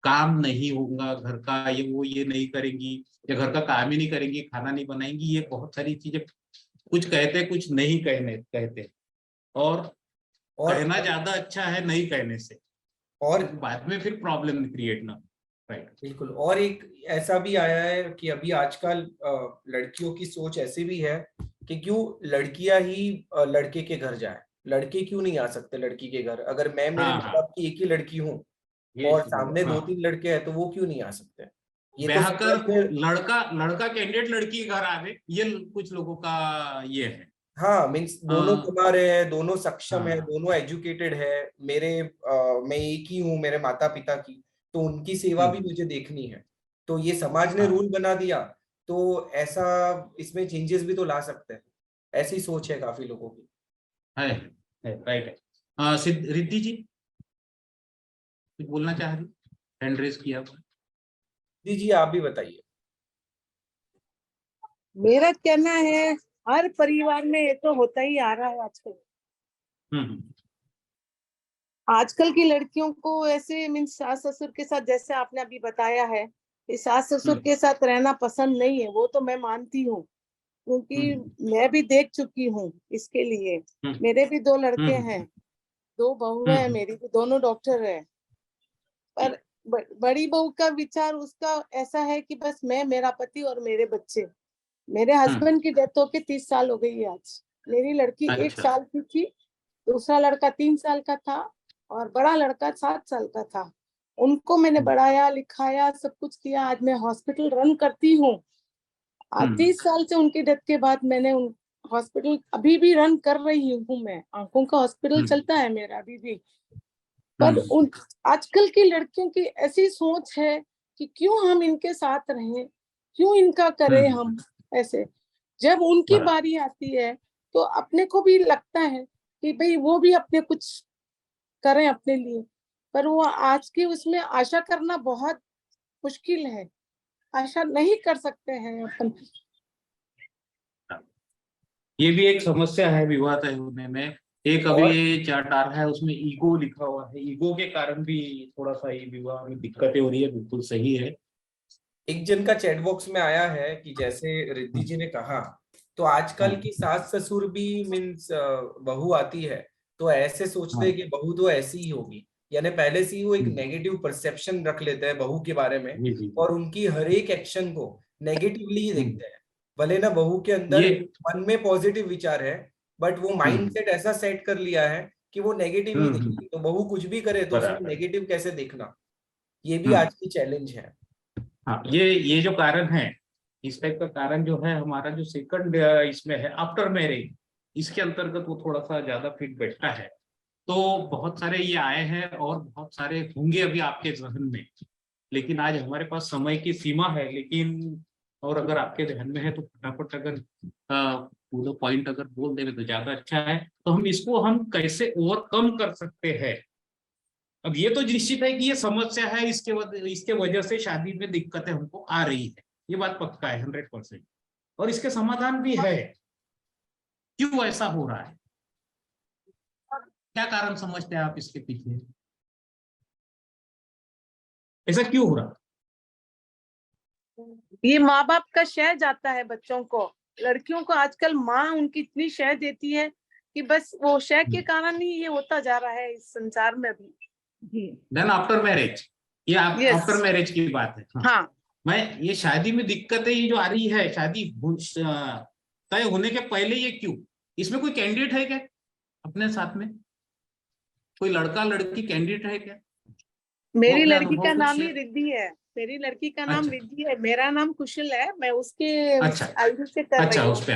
काम नहीं होगा घर का, ये नहीं करेंगी, या घर का काम ही नहीं करेंगी, खाना नहीं बनाएंगी, ये बहुत सारी चीजें कुछ कहते कुछ नहीं कहते। और कहना ज्यादा अच्छा है नहीं कहने से, और बाद में फिर प्रॉब्लम क्रिएट ना। राइट, बिल्कुल। और एक ऐसा भी आया है कि अभी आजकल लड़कियों की सोच ऐसी भी है कि क्यों लड़कियां ही लड़के के घर जाए, लड़के क्यों नहीं आ सकते लड़की के घर। अगर मैं मेरे माँ बाप की एक ही लड़की हूँ और सामने 2-3 लड़के हैं तो वो क्यों नहीं आ सकते। ये ब्याह तो कर लड़का कैंडिडेट लड़की के घर आवे, ये कुछ लोगों का ये है। हाँ, मीन्स दोनों कमा रहे हैं, दोनों सक्षम है, दोनों एजुकेटेड है। मैं एक ही हूँ मेरे माता पिता की, तो उनकी सेवा भी मुझे देखनी है। तो ये समाज ने हाँ। रूल बना दिया, तो ऐसा इसमें चेंजेस भी तो ला सकते हैं, ऐसी सोच है काफी लोगों की। है राइट है। रिद्धि जी कुछ बोलना चाह रही, हैंड रेज किया हुआ। जी जी, आप भी बताइए। मेरा कहना है हर परिवार में ये तो होता ही आ रहा है आजकल। हम्म। आजकल की लड़कियों को ऐसे मीन्स सास ससुर के साथ, जैसे आपने अभी बताया है, कि सास ससुर के साथ रहना पसंद नहीं है, वो तो मैं मानती हूँ, क्योंकि मैं भी देख चुकी हूँ इसके लिए। मेरे भी 2 लड़के हैं, 2 बहुएं हैं मेरी भी, दोनों डॉक्टर है। पर बड़ी बहू का विचार उसका ऐसा है कि बस मैं, मेरा पति और मेरे बच्चे। मेरे हस्बैंड की डेथ होके 30 साल हो गई है आज। मेरी लड़की 1 अच्छा। साल की थी, दूसरा लड़का 3 साल का था और बड़ा लड़का 7 साल का था। उनको मैंने बढ़ाया लिखाया, सब कुछ किया। आज मैं हॉस्पिटल रन करती हूँ। 30 साल से उनकी डेथ के बाद मैंने हॉस्पिटल अभी भी रन कर रही हूँ। मैं आंखों का हॉस्पिटल चलता है मेरा अभी भी। पर उन आजकल की लड़कियों की ऐसी सोच है कि क्यों हम इनके साथ रहें, क्यों इनका करें हम ऐसे। जब उनकी बारी आती है तो अपने को भी लगता है कि भाई वो भी अपने कुछ करें अपने लिए, पर वो आज की उसमें आशा करना बहुत मुश्किल है। आशा नहीं कर सकते हैं अपन। ये भी एक समस्या है विवाह तय होने में। एक अभी ये चार्ट आ रहा है, उसमें ईगो लिखा हुआ है, ईगो के कारण भी थोड़ा सा ये विवाह में दिक्कतें हो रही है। बिल्कुल सही है। एक जन का चैट बॉक्स में आया है कि जैसे रिद्धि जी ने कहा, तो आजकल की सास ससुर भी मीन्स बहू आती है तो ऐसे सोचते हैं कि बहू तो ऐसी ही होगी, यानी पहले से ही वो एक नेगेटिव परसेप्शन रख लेते हैं बहू के बारे में, और उनकी हर एक एक्शन को नेगेटिवली ही देखते हैं। भले ना बहू के अंदर मन में पॉजिटिव विचार है, बट वो माइंडसेट ऐसा सेट कर लिया है कि वो नेगेटिव ही देखती है। तो बहू कुछ भी करे तो उसमें नेगेटिव कैसे देखना, ये भी आज की चैलेंज है। हाँ, ये जो कारण है, इस टाइप का कारण जो है हमारा, जो सेकंड इसमें है आफ्टर मैरिज, इसके अंतर्गत वो थोड़ा सा ज्यादा फिट बैठता है। तो बहुत सारे ये आए हैं और बहुत सारे होंगे अभी आपके जहन में, लेकिन आज हमारे पास समय की सीमा है। लेकिन और अगर आपके ध्यान में है तो फटाफट अगर पूरा पॉइंट अगर बोल देवे तो ज्यादा अच्छा है। तो हम कैसे ओवरकम कर सकते हैं। अब ये तो निश्चित है कि ये समस्या है, इसके वजह से शादी में दिक्कतें हमको आ रही है, ये बात पक्का है 100%। और इसके समाधान भी है। क्यों ऐसा हो रहा है, क्या कारण समझते हैं आप इसके पीछे, ऐसा क्यों हो रहा? ये माँ बाप का शय जाता है बच्चों को। लड़कियों को आजकल माँ उनकी इतनी शय देती है कि बस वो शय के कारण ही ये होता जा रहा है इस संसार में अभी। देन आफ्टर मैरिज, ये आफ्टर मैरिज की बात है। हाँ, मैं ये शादी में दिक्कतें ये जो आ रही है, शादी तय होने के पहले, ये क्यों? इसमें कोई कैंडिडेट है क्या अपने साथ में? कोई लड़का लड़की कैंडिडेट है क्या? मेरी लड़की का नाम ही रिद्धि है। मेरी लड़की का नाम रिद्धि है, मेरा नाम कुशल है। मैं उसके आईडी से कर रही हूँ। उस पे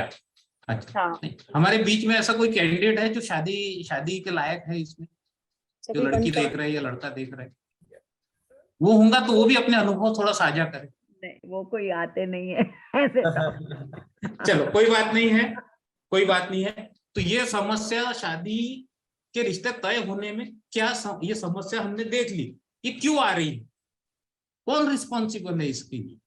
अच्छा। हमारे बीच में ऐसा कोई कैंडिडेट है जो शादी के लायक है इसमें, जो लड़की देख रहे हैं या लड़का देख रहे हैं? वो होगा तो वो भी अपने अनुभव थोड़ा साझा करे। नहीं, वो कोई आते नहीं है ऐसे चलो कोई बात नहीं है, कोई बात नहीं है। तो ये समस्या शादी के रिश्ते तय होने में क्या ये समस्या हमने देख ली, ये क्यों आ रही है, कौन रिस्पॉन्सिबल है इसके लिए,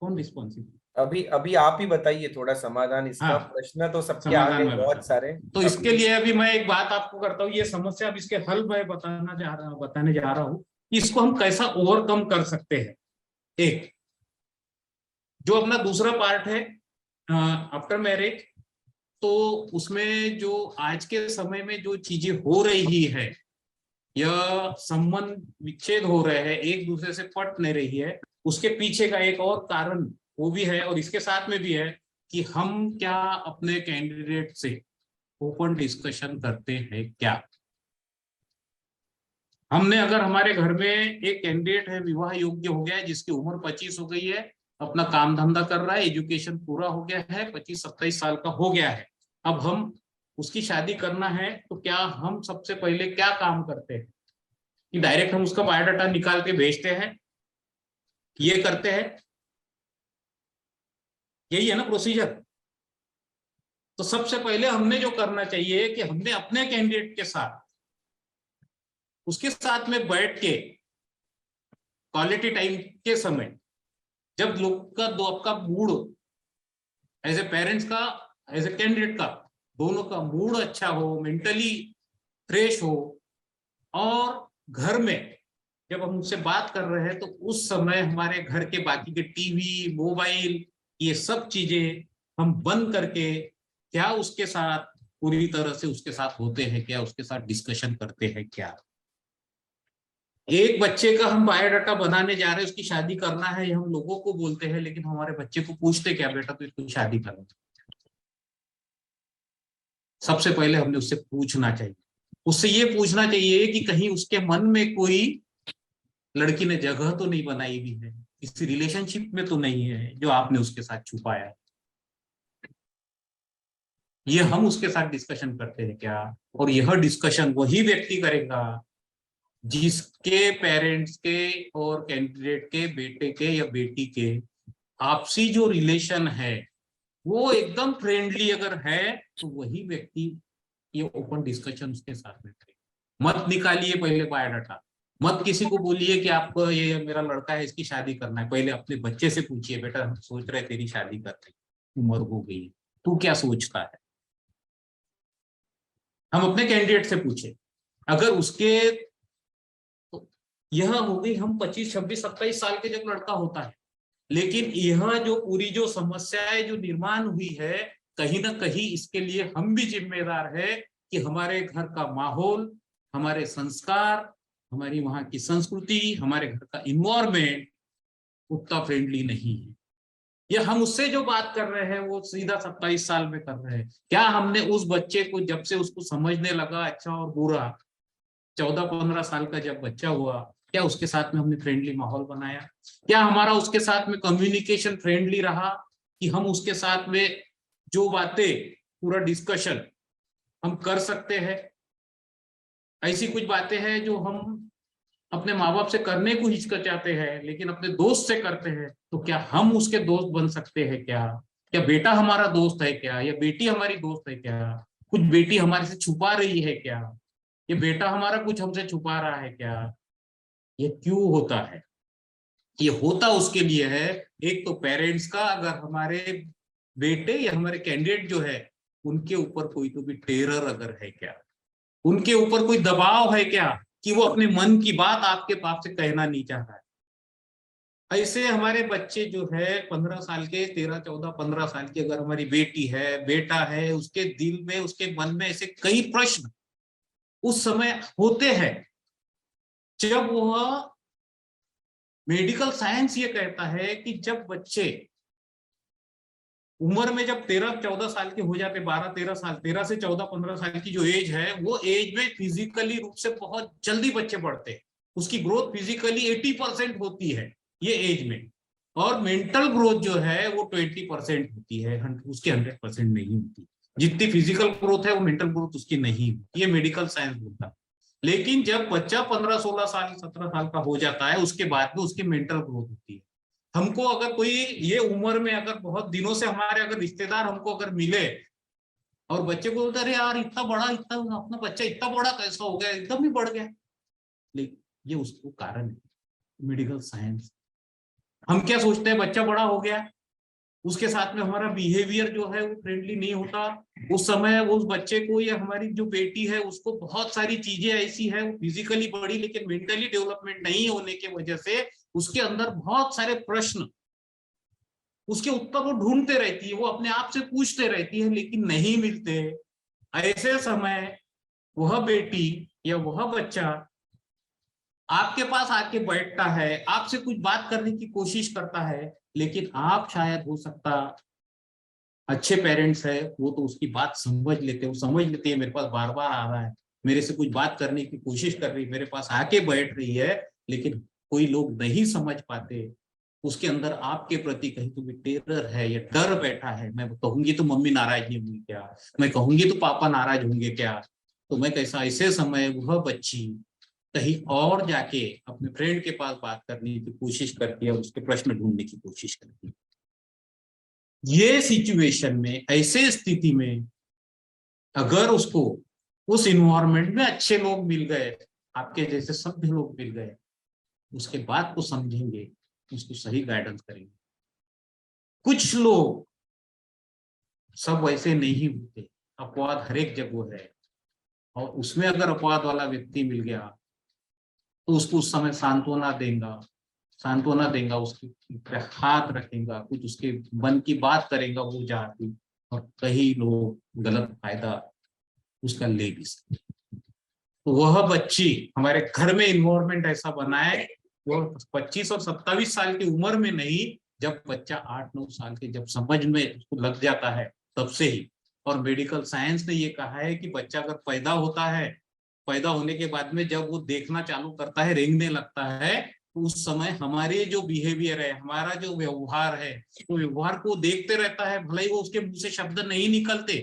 कौन रिस्पॉन्सिबल? अभी आप ही बताइए थोड़ा समाधान इसका। प्रश्न तो सबके आगे बहुत सारे। तो इसके लिए अभी मैं एक बात आपको करता हूँ, ये समस्या, अब इसके हल मैं बताने जा रहा हूँ इसको हम कैसा ओवरकम कर सकते हैं। एक जो अपना दूसरा पार्ट है आफ्टर मैरिज, तो उसमें जो आज के समय में जो चीजें हो रही है, या संबंध विच्छेद हो रहे हैं, एक दूसरे से पट नहीं रही है, उसके पीछे का एक और कारण वो भी है, और इसके साथ में भी है कि हम क्या अपने कैंडिडेट से ओपन डिस्कशन करते हैं क्या। हमने अगर हमारे घर में एक कैंडिडेट है, विवाह योग्य हो गया है, जिसकी उम्र 25 हो गई है, अपना काम धंधा कर रहा है, एजुकेशन पूरा हो गया है, 25-27 साल का हो गया है, अब हम उसकी शादी करना है, तो क्या हम सबसे पहले क्या काम करते हैं? कि डायरेक्ट हम उसका बायोडाटा निकाल के भेजते हैं, ये करते हैं, यही है ना प्रोसीजर। तो सबसे पहले हमने जो करना चाहिए कि हमने अपने कैंडिडेट के साथ उसके साथ में बैठ के क्वालिटी टाइम के समय, जब लोग का दो आपका मूड एज ए पेरेंट्स का एज ए कैंडिडेट का दोनों का मूड अच्छा हो, मेंटली फ्रेश हो, और घर में जब हम उनसे बात कर रहे हैं तो उस समय हमारे घर के बाकी के टीवी, मोबाइल, ये सब चीजें हम बंद करके क्या उसके साथ पूरी तरह से उसके साथ होते हैं, क्या उसके साथ डिस्कशन करते हैं। क्या एक बच्चे का हम बायोडाटा बनाने जा रहे हैं, उसकी शादी करना है, ये हम लोगों को बोलते हैं, लेकिन हमारे बच्चे को पूछते क्या, बेटा तो इसको शादी करना। सबसे पहले हमने उससे पूछना चाहिए, उससे ये पूछना चाहिए कि कहीं उसके मन में कोई लड़की ने जगह तो नहीं बनाई हुई है, इस रिलेशनशिप में तो नहीं है जो आपने उसके साथ छुपाया है। ये हम उसके साथ डिस्कशन करते हैं क्या, और यह डिस्कशन वही व्यक्ति करेगा जिसके पेरेंट्स के और कैंडिडेट के बेटे के या बेटी के आपसी जो रिलेशन है वो एकदम फ्रेंडली अगर है, तो वही व्यक्ति ये ओपन डिस्कशन उसके साथ में करे। मत निकालिए पहले बायोडाटा, मत किसी को बोलिए कि आपको ये मेरा लड़का है इसकी शादी करना है। पहले अपने बच्चे से पूछिए, बेटा हम सोच रहे तेरी शादी करने, उम्र हो गई, तू क्या सोचता है। हम अपने कैंडिडेट से पूछे, अगर उसके तो यह हो गई हम 25, 26, 27 साल के जब लड़का होता है, लेकिन यह जो पूरी जो समस्याएं जो निर्माण हुई है, कहीं ना कहीं इसके लिए हम भी जिम्मेदार है कि हमारे घर का माहौल, हमारे संस्कार, हमारी वहां की संस्कृति, हमारे घर का इन्वायरमेंट उतना फ्रेंडली नहीं है। या हम उससे जो बात कर रहे हैं वो सीधा 27 साल में कर रहे हैं। क्या हमने उस बच्चे को जब से उसको समझने लगा अच्छा और बुरा, 14-15 साल का जब बच्चा हुआ, क्या उसके साथ में हमने फ्रेंडली माहौल बनाया? क्या हमारा उसके साथ में कम्युनिकेशन फ्रेंडली रहा कि हम उसके साथ में जो बातें पूरा डिस्कशन हम कर सकते हैं? ऐसी कुछ बातें हैं जो हम अपने माँ बाप से करने को हिचकिचाते हैं, लेकिन अपने दोस्त से करते हैं, तो क्या हम उसके दोस्त बन सकते हैं? क्या बेटा हमारा दोस्त है क्या, या बेटी हमारी दोस्त है क्या? कुछ बेटी हमारे से छुपा रही है क्या, ये बेटा हमारा कुछ हमसे छुपा रहा है क्या? ये क्यों होता है? ये होता उसके लिए है, एक तो पेरेंट्स का, अगर हमारे बेटे या हमारे कैंडिडेट जो है उनके ऊपर कोई तो भी टेरर अगर है क्या, उनके ऊपर कोई दबाव है क्या कि वो अपने मन की बात आपके बाप से कहना नहीं चाहता है। ऐसे हमारे बच्चे जो है 15 साल के, 13, 14, 15 साल की, अगर हमारी बेटी है, बेटा है, उसके दिल में, उसके मन में ऐसे कई प्रश्न उस समय होते हैं जब वह, मेडिकल साइंस ये कहता है कि जब बच्चे उम्र में जब 13-14 साल के हो जाते, 12-13 साल, 13 से 14-15 साल की जो एज है, वो एज में फिजिकली रूप से बहुत जल्दी बच्चे बढ़ते हैं। उसकी ग्रोथ फिजिकली 80% होती है ये एज में, और मेंटल ग्रोथ जो है वो 20% होती है, उसकी 100% नहीं होती। जितनी फिजिकल ग्रोथ है वो मेंटल ग्रोथ उसकी नहीं होती, ये मेडिकल साइंस बोलता है। लेकिन जब बच्चा 15-16 साल, 17 साल का हो जाता है, उसके बाद में उसकी मेंटल ग्रोथ होती है। हमको अगर कोई ये उम्र में अगर बहुत दिनों से हमारे अगर रिश्तेदार हमको अगर मिले और बच्चे को बोलते अरे यार इतना बड़ा, इतना अपना बच्चा इतना बड़ा कैसा हो गया, एकदम ही बढ़ गया, लेकिन ये उसको कारण है मेडिकल साइंस। हम क्या सोचते हैं, बच्चा बड़ा हो गया, उसके साथ में हमारा बिहेवियर जो है वो फ्रेंडली नहीं होता। उस समय उस बच्चे को या हमारी जो बेटी है उसको बहुत सारी चीजें ऐसी है, वो फिजिकली बड़ी लेकिन मेंटली डेवलपमेंट नहीं होने की वजह से उसके अंदर बहुत सारे प्रश्न, उसके उत्तर वो ढूंढते रहती है, वो अपने आप से पूछते रहती है, लेकिन नहीं मिलते। ऐसे समय वह बेटी या वह बच्चा आपके पास आके बैठता है, आपसे कुछ बात करने की कोशिश करता है, लेकिन आप शायद हो सकता अच्छे पेरेंट्स है, वो तो उसकी बात समझ लेते, वो समझ लेते हैं मेरे पास बार बार आ रहा है, मेरे से कुछ बात करने की कोशिश कर रही, मेरे पास आके बैठ रही है, लेकिन कोई लोग नहीं समझ पाते, उसके अंदर आपके प्रति कहीं तो भी टेरर है या डर बैठा है। मैं कहूंगी तो मम्मी नाराज नहीं होंगी क्या, मैं कहूंगी तो पापा नाराज होंगे क्या, तो मैं कैसा, ऐसे समय वह बच्ची कहीं और जाके अपने फ्रेंड के पास बात करने की कोशिश करती है, उसके प्रश्न ढूंढने की कोशिश करती है। ये सिचुएशन में, ऐसे स्थिति में अगर उसको उस इन्वायरमेंट में अच्छे लोग मिल गए, आपके जैसे सभ्य लोग मिल गए, उसके बात को समझेंगे, उसको सही गाइडेंस करेंगे। कुछ लोग, सब वैसे नहीं होते, अपवाद हर एक जगह है, और उसमें अगर अपवाद वाला व्यक्ति मिल गया तो उसको उस समय सांत्वना देगा, उसके हाथ रखेगा, कुछ उसके मन की बात करेगा वो जाती, और कई लोग गलत फायदा उसका ले भी सकते। तो वह बच्ची हमारे घर में इन्वायरमेंट ऐसा बनाए, वो 25 और 27 साल की उम्र में नहीं, जब बच्चा 8-9 साल के जब समझ में उसको लग जाता है तब से ही। और मेडिकल साइंस ने ये कहा है कि बच्चा अगर पैदा होता है, पैदा होने के बाद में जब वो देखना चालू करता है, रेंगने लगता है, तो उस समय हमारे जो बिहेवियर है, हमारा जो व्यवहार है, वो व्यवहार को देखते रहता है। भले ही वो उसके मुंह से शब्द नहीं निकलते,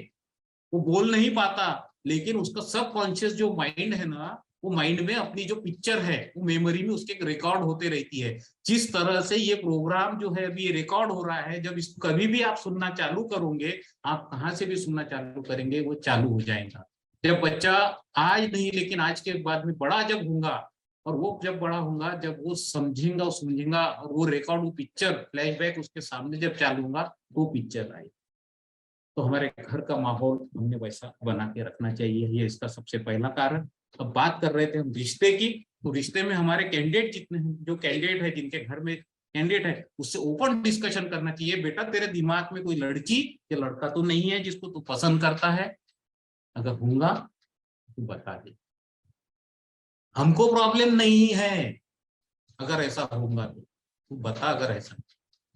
वो बोल नहीं पाता, लेकिन उसका सबकॉन्शियस जो माइंड है ना, वो माइंड में अपनी जो पिक्चर है, वो मेमोरी में उसके रिकॉर्ड होते रहती है। जिस तरह से ये प्रोग्राम जो है अभी ये रिकॉर्ड हो रहा है, जब इसको कभी भी आप सुनना चालू करोगे, आप कहाँ से भी सुनना चालू करेंगे, वो चालू हो जाएगा। जब बच्चा आज नहीं, लेकिन आज के बाद में बड़ा जब होगा, और वो जब बड़ा होगा, जब वो समझेगा और वो रिकॉर्ड, वो पिक्चर फ्लैशबैक उसके सामने जब चालू होगा, वो पिक्चर आएगी। तो हमारे घर का माहौल हमने वैसा बना के रखना चाहिए, ये इसका सबसे पहला कारण। अब बात कर रहे थे हम रिश्ते की, तो रिश्ते में हमारे कैंडिडेट जितने हैं, जो कैंडिडेट है, जिनके घर में कैंडिडेट है, उससे ओपन डिस्कशन करना चाहिए। बेटा, तेरे दिमाग में कोई लड़की या लड़का तो नहीं है जिसको तू पसंद करता है? अगर होगा तो बता दे, हमको प्रॉब्लम नहीं है। अगर ऐसा होगा तो तू बता। अगर ऐसा,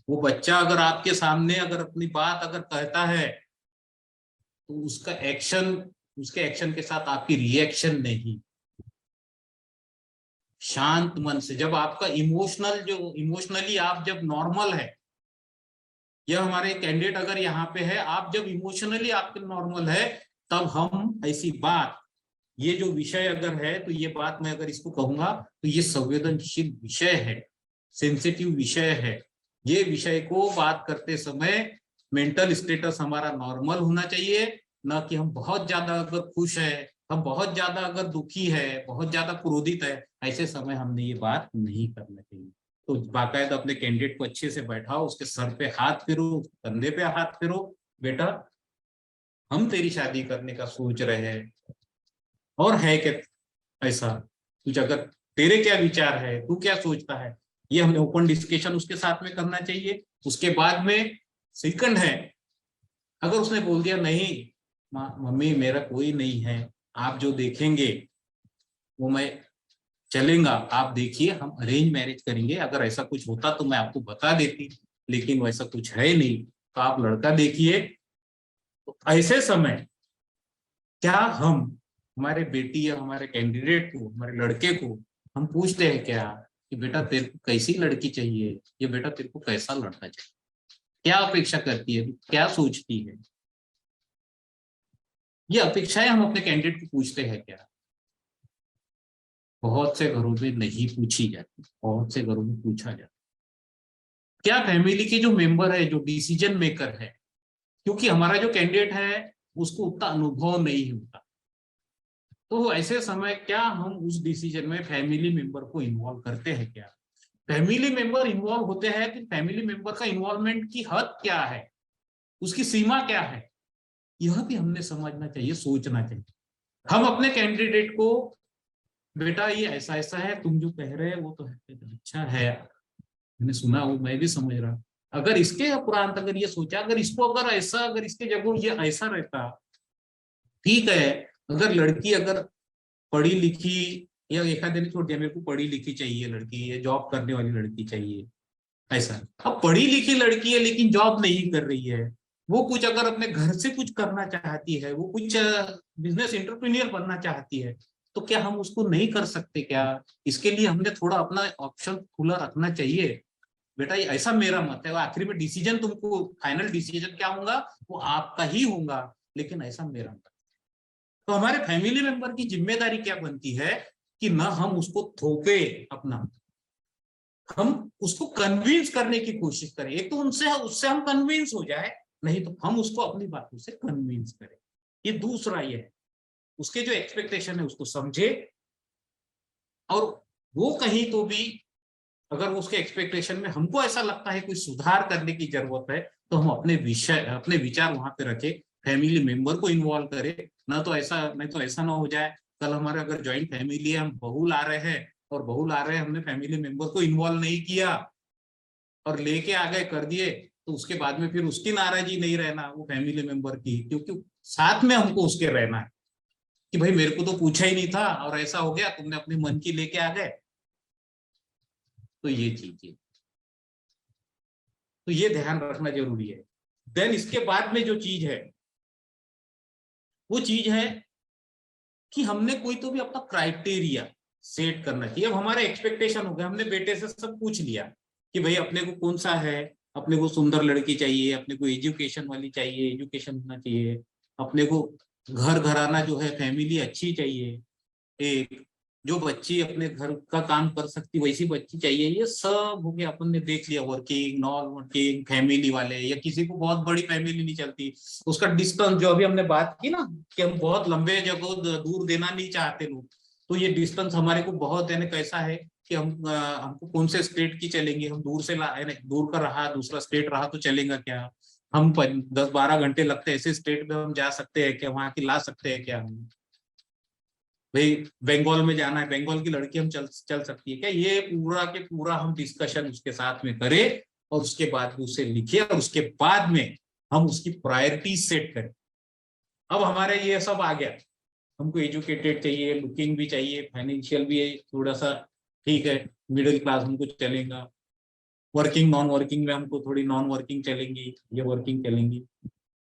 वो बच्चा अगर आपके सामने अगर अपनी बात अगर कहता है, तो उसका एक्शन, उसके एक्शन के साथ आपकी रिएक्शन नहीं, शांत मन से, जब आपका इमोशनली आप जब नॉर्मल है, यह हमारे कैंडिडेट अगर यहाँ पे है, आप जब इमोशनली आपके नॉर्मल है, तब हम ऐसी बात, ये जो विषय अगर है, तो ये बात मैं अगर इसको कहूंगा तो ये संवेदनशील विषय है, सेंसिटिव विषय है। ये विषय को बात करते समय मेंटल स्टेटस हमारा नॉर्मल होना चाहिए, ना कि हम बहुत ज्यादा अगर खुश है, हम बहुत ज्यादा अगर दुखी है, बहुत ज्यादा क्रोधित है, ऐसे समय हमने ये बात नहीं करना चाहिए। तो बाकायदा अपने कैंडिडेट को अच्छे से बैठाओ, उसके सर पे हाथ फेरो, कंधे पे हाथ फेरो, बेटा हम तेरी शादी करने का सोच रहे हैं, और है कि ऐसा कुछ, अगर तेरे क्या विचार है, तू क्या सोचता है, ये हमें ओपन डिस्कशन उसके साथ में करना चाहिए। उसके बाद में सेकंड है, अगर उसने बोल दिया नहीं मम्मी मेरा कोई नहीं है, आप जो देखेंगे वो मैं चलेगा, आप देखिए हम अरेंज मैरिज करेंगे, अगर ऐसा कुछ होता तो मैं आपको बता देती, लेकिन वैसा कुछ है नहीं, तो आप लड़का देखिए। तो ऐसे समय क्या हम हमारे बेटी या हमारे कैंडिडेट को, हमारे लड़के को हम पूछते हैं क्या कि बेटा तेरे को कैसी लड़की चाहिए, या बेटा तेरे को कैसा लड़का चाहिए, क्या अपेक्षा करती है, क्या सोचती है? ये अपेक्षाएं हम अपने कैंडिडेट को पूछते हैं क्या? बहुत से घरों में नहीं पूछी जाती, बहुत से घरों में पूछा जाता। क्या फैमिली के जो मेंबर है, जो डिसीजन मेकर है, क्योंकि हमारा जो कैंडिडेट है उसको उतना अनुभव नहीं होता, तो ऐसे समय क्या हम उस डिसीजन में फैमिली मेंबर को इन्वॉल्व करते हैं क्या? फैमिली मेंबर इन्वॉल्व होते हैं तो फैमिली मेंबर का इन्वॉल्वमेंट की हद क्या है, उसकी सीमा क्या है, यह भी हमने समझना चाहिए, सोचना चाहिए। हम अपने कैंडिडेट को बेटा ये ऐसा ऐसा है, तुम जो कह रहे हैं वो तो है, अच्छा है, मैंने सुना, वो मैं भी समझ रहा, अगर इसके उपरांत अगर ये सोचा, अगर इसको अगर ऐसा, अगर इसके जगह ये ऐसा रहता, ठीक है। अगर लड़की अगर पढ़ी लिखी, या एक आध दिन छोड़ दिया, मेरे को पढ़ी लिखी चाहिए लड़की, या जॉब करने वाली लड़की चाहिए, ऐसा। अब पढ़ी लिखी लड़की है लेकिन जॉब नहीं कर रही है, वो कुछ अगर अपने घर से कुछ करना चाहती है, वो कुछ बिजनेस एंटरप्रेन्योर बनना चाहती है, तो क्या हम उसको नहीं कर सकते क्या? इसके लिए हमने थोड़ा अपना ऑप्शन खुला रखना चाहिए। बेटा ये ऐसा मेरा मत है, आखिरी में डिसीजन तुमको, फाइनल डिसीजन क्या होगा वो आपका ही होगा, लेकिन ऐसा मेरा मत। तो हमारे फैमिली मेंबर की जिम्मेदारी क्या बनती है कि ना हम उसको थोपे अपना, हम उसको कन्विंस करने की कोशिश करें। एक तो उससे हम कन्विंस हो जाए, नहीं तो हम उसको अपनी बातों से कन्विंस करें। ये दूसरा ये है, उसके जो एक्सपेक्टेशन है उसको समझे, और वो कहीं तो भी अगर उसके एक्सपेक्टेशन में हमको ऐसा लगता है कोई सुधार करने की जरूरत है, तो हम अपने विचार वहां पे रखे, फैमिली मेंबर को इन्वॉल्व करें। नहीं तो ऐसा ना हो जाए कल हमारे अगर जॉइंट फैमिली है, हम बहू ला रहे हैं और बहू ला रहे हैं, हमने फैमिली मेंबर को इन्वॉल्व नहीं किया और लेके आ गए कर दिए, तो उसके बाद में फिर उसकी नाराजगी नहीं रहना वो फैमिली मेंबर की, क्योंकि साथ में हमको उसके रहना है कि भाई मेरे को तो पूछा ही नहीं था और ऐसा हो गया, तुमने अपनी मन की लेके आ गए। तो ये चीज है, तो ये ध्यान रखना जरूरी है। देन इसके बाद में जो चीज है वो चीज है कि हमने कोई तो भी अपना क्राइटेरिया सेट करना चाहिए। अब हमारा एक्सपेक्टेशन हो गया, हमने बेटे से सब पूछ लिया कि भाई अपने को कौन सा है, अपने को सुंदर लड़की चाहिए, अपने को एजुकेशन वाली चाहिए, एजुकेशन होना चाहिए, अपने को घर घराना जो है फैमिली अच्छी चाहिए, एक जो बच्ची अपने घर का काम कर सकती वैसी बच्ची चाहिए। ये सब हो गया, अपन ने देख लिया, वर्किंग नॉन वर्किंग फैमिली वाले, या किसी को बहुत बड़ी फैमिली नहीं चलती, उसका डिस्टेंस जो अभी हमने बात की ना कि हम बहुत लंबे जगह दूर देना नहीं चाहते लोग, तो ये डिस्टेंस हमारे को बहुत यानी कैसा है कि हमको कौन से स्टेट की चलेंगे, हम दूर से दूर का रहा दूसरा स्टेट रहा तो चलेगा क्या, हम 10-12 घंटे लगते हैं ऐसे स्टेट में हम जा सकते हैं क्या, वहां की ला सकते हैं क्या, हम भाई बंगाल में जाना है, बंगाल की लड़की हम चल सकती है क्या, ये पूरा के पूरा हम डिस्कशन उसके साथ में करें और उसके बाद उसे लिखे और उसके बाद में हम उसकी प्रायोरिटी सेट करें। अब हमारे ये सब आ गया, हमको एजुकेटेड चाहिए, लुकिंग भी चाहिए, फाइनेंशियल भी है थोड़ा सा ठीक है, मिडिल क्लास हमको चलेगा, वर्किंग नॉन वर्किंग में हमको थोड़ी नॉन वर्किंग चलेंगी, ये वर्किंग चलेंगी।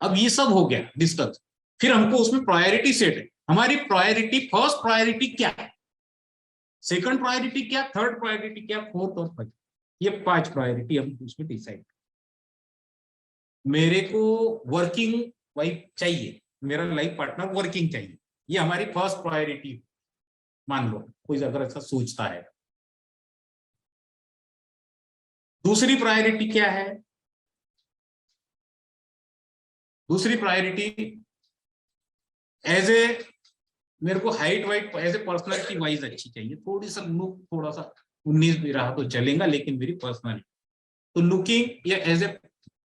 अब ये सब हो गया डिस्कस, फिर हमको उसमें प्रायोरिटी सेट है, हमारी प्रायोरिटी, फर्स्ट प्रायोरिटी क्या है, सेकंड प्रायोरिटी क्या, थर्ड प्रायोरिटी क्या, फोर्थ और फर्स्ट, ये 5 प्रायोरिटी हम उसमें डिसाइड। मेरे को वर्किंग वाइफ चाहिए, मेरा लाइफ पार्टनर वर्किंग चाहिए, ये हमारी फर्स्ट प्रायोरिटी मान लो कोई अगर ऐसा सोचता है। दूसरी प्रायोरिटी क्या है, दूसरी प्रायोरिटी एज ए मेरे को height weight as a personality wise अच्छी चाहिए, थोड़ी सा लुक थोड़ा सा 19 भी रहा तो चलेगा, लेकिन मेरी पर्सनैलिटी तो लुकिंग या एज ए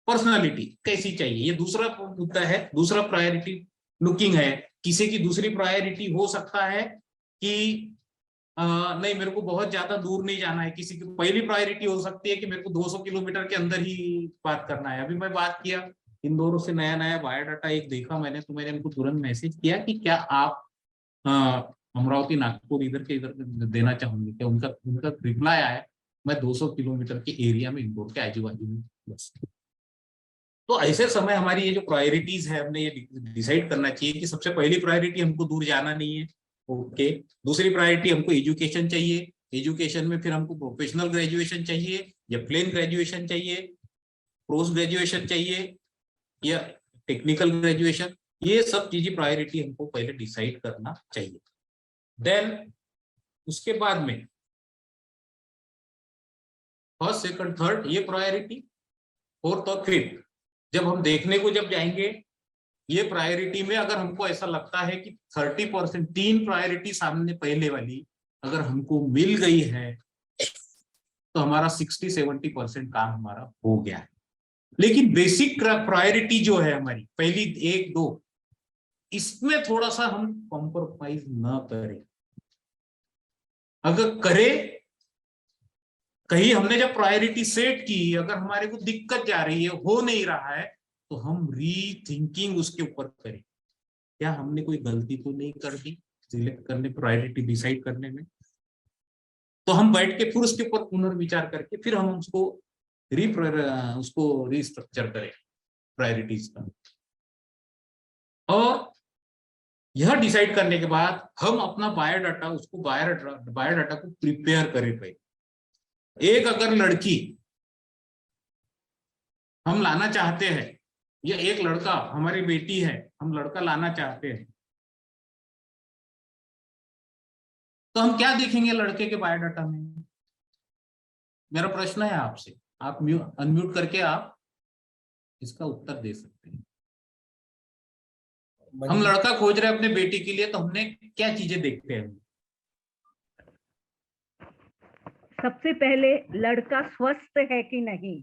पर्सनैलिटी कैसी चाहिए, ये दूसरा मुद्दा है। दूसरा प्रायोरिटी लुकिंग है। किसी की दूसरी प्रायोरिटी हो सकता है कि नहीं मेरे को बहुत ज्यादा दूर नहीं जाना है, किसी की पहली प्रायोरिटी हो सकती है कि मेरे को 200 किलोमीटर के अंदर ही बात करना है। अभी मैं बात किया इंदौर से नया बायोडाटा एक देखा मैंने, तो मैंने उनको तुरंत मैसेज किया कि क्या आप अमरावती नागपुर इधर के इधर देना चाहूंगी क्या, उनका रिप्लाई आया मैं 200 किलोमीटर के एरिया में इंदौर के आजू बाजू में बस। तो ऐसे समय हमारी ये जो प्रायोरिटीज है हमने ये डिसाइड करना चाहिए कि सबसे पहली प्रायोरिटी हमको दूर जाना नहीं है, ओके। दूसरी प्रायोरिटी हमको एजुकेशन चाहिए, एजुकेशन में फिर हमको प्रोफेशनल ग्रेजुएशन चाहिए या प्लेन ग्रेजुएशन चाहिए, पोस्ट ग्रेजुएशन चाहिए या टेक्निकल ग्रेजुएशन, ये सब चीजें प्रायोरिटी हमको पहले डिसाइड करना चाहिए। देन उसके बाद में फर्स्ट सेकंड थर्ड ये प्रायोरिटी, फोर्थ और फिफ्थ जब हम देखने को जब जाएंगे ये प्रायोरिटी में अगर हमको ऐसा लगता है कि 30% 3 प्रायोरिटी सामने पहले वाली अगर हमको मिल गई है तो हमारा 60-70% काम हमारा हो गया है। लेकिन बेसिक प्रायोरिटी जो है हमारी पहली 1-2 इसमें थोड़ा सा हम कॉम्प्रोमाइज ना करें। अगर करें, कहीं हमने जब प्रायोरिटी सेट की अगर हमारे को दिक्कत जा रही है, हो नहीं रहा है, तो हम रीथिंकिंग उसके ऊपर करें, क्या हमने कोई गलती तो नहीं कर दी सिलेक्ट करने प्रायोरिटी डिसाइड करने में। तो हम बैठ के फिर उसके ऊपर पुनर्विचार करके फिर हम उसको रीस्ट्रक्चर करें प्रायोरिटीज का। और यह डिसाइड करने के बाद हम अपना बायोडाटा को प्रिपेयर करें। भाई एक अगर लड़की हम लाना चाहते हैं या एक लड़का हमारी बेटी है हम लड़का लाना चाहते हैं, तो हम क्या देखेंगे लड़के के बायोडाटा में? मेरा प्रश्न है आपसे, आप अनम्यूट करके आप इसका उत्तर दे सकते हैं। हम लड़का खोज रहे हैं अपने बेटी के लिए, तो हमने क्या चीजें देखते हैं? सबसे पहले लड़का स्वस्थ है कि नहीं,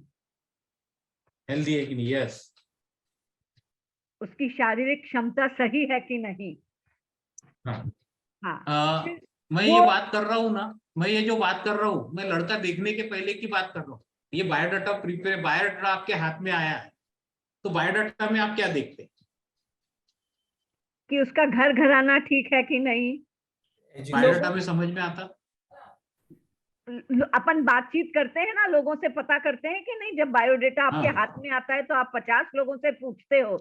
हेल्दी है कि नहीं, यस। उसकी शारीरिक क्षमता सही है कि नहीं। हाँ। हाँ, मैं ये बात कर रहा हूँ ना, मैं ये जो बात कर रहा हूँ, मैं लड़का देखने के पहले की बात कर रहा हूँ। ये बायोडाटा आपके हाथ में आया है, तो बायोडाटा में आप क्या देखते हैं? कि उसका घर घराना ठीक है कि नहीं। बायोडाटा में समझ में आता? अपन बातचीत करते हैं ना, लोगों से पता करते हैं कि नहीं। जब बायोडाटा आपके हाथ में आता है तो आप 50 लोगों से पूछते हो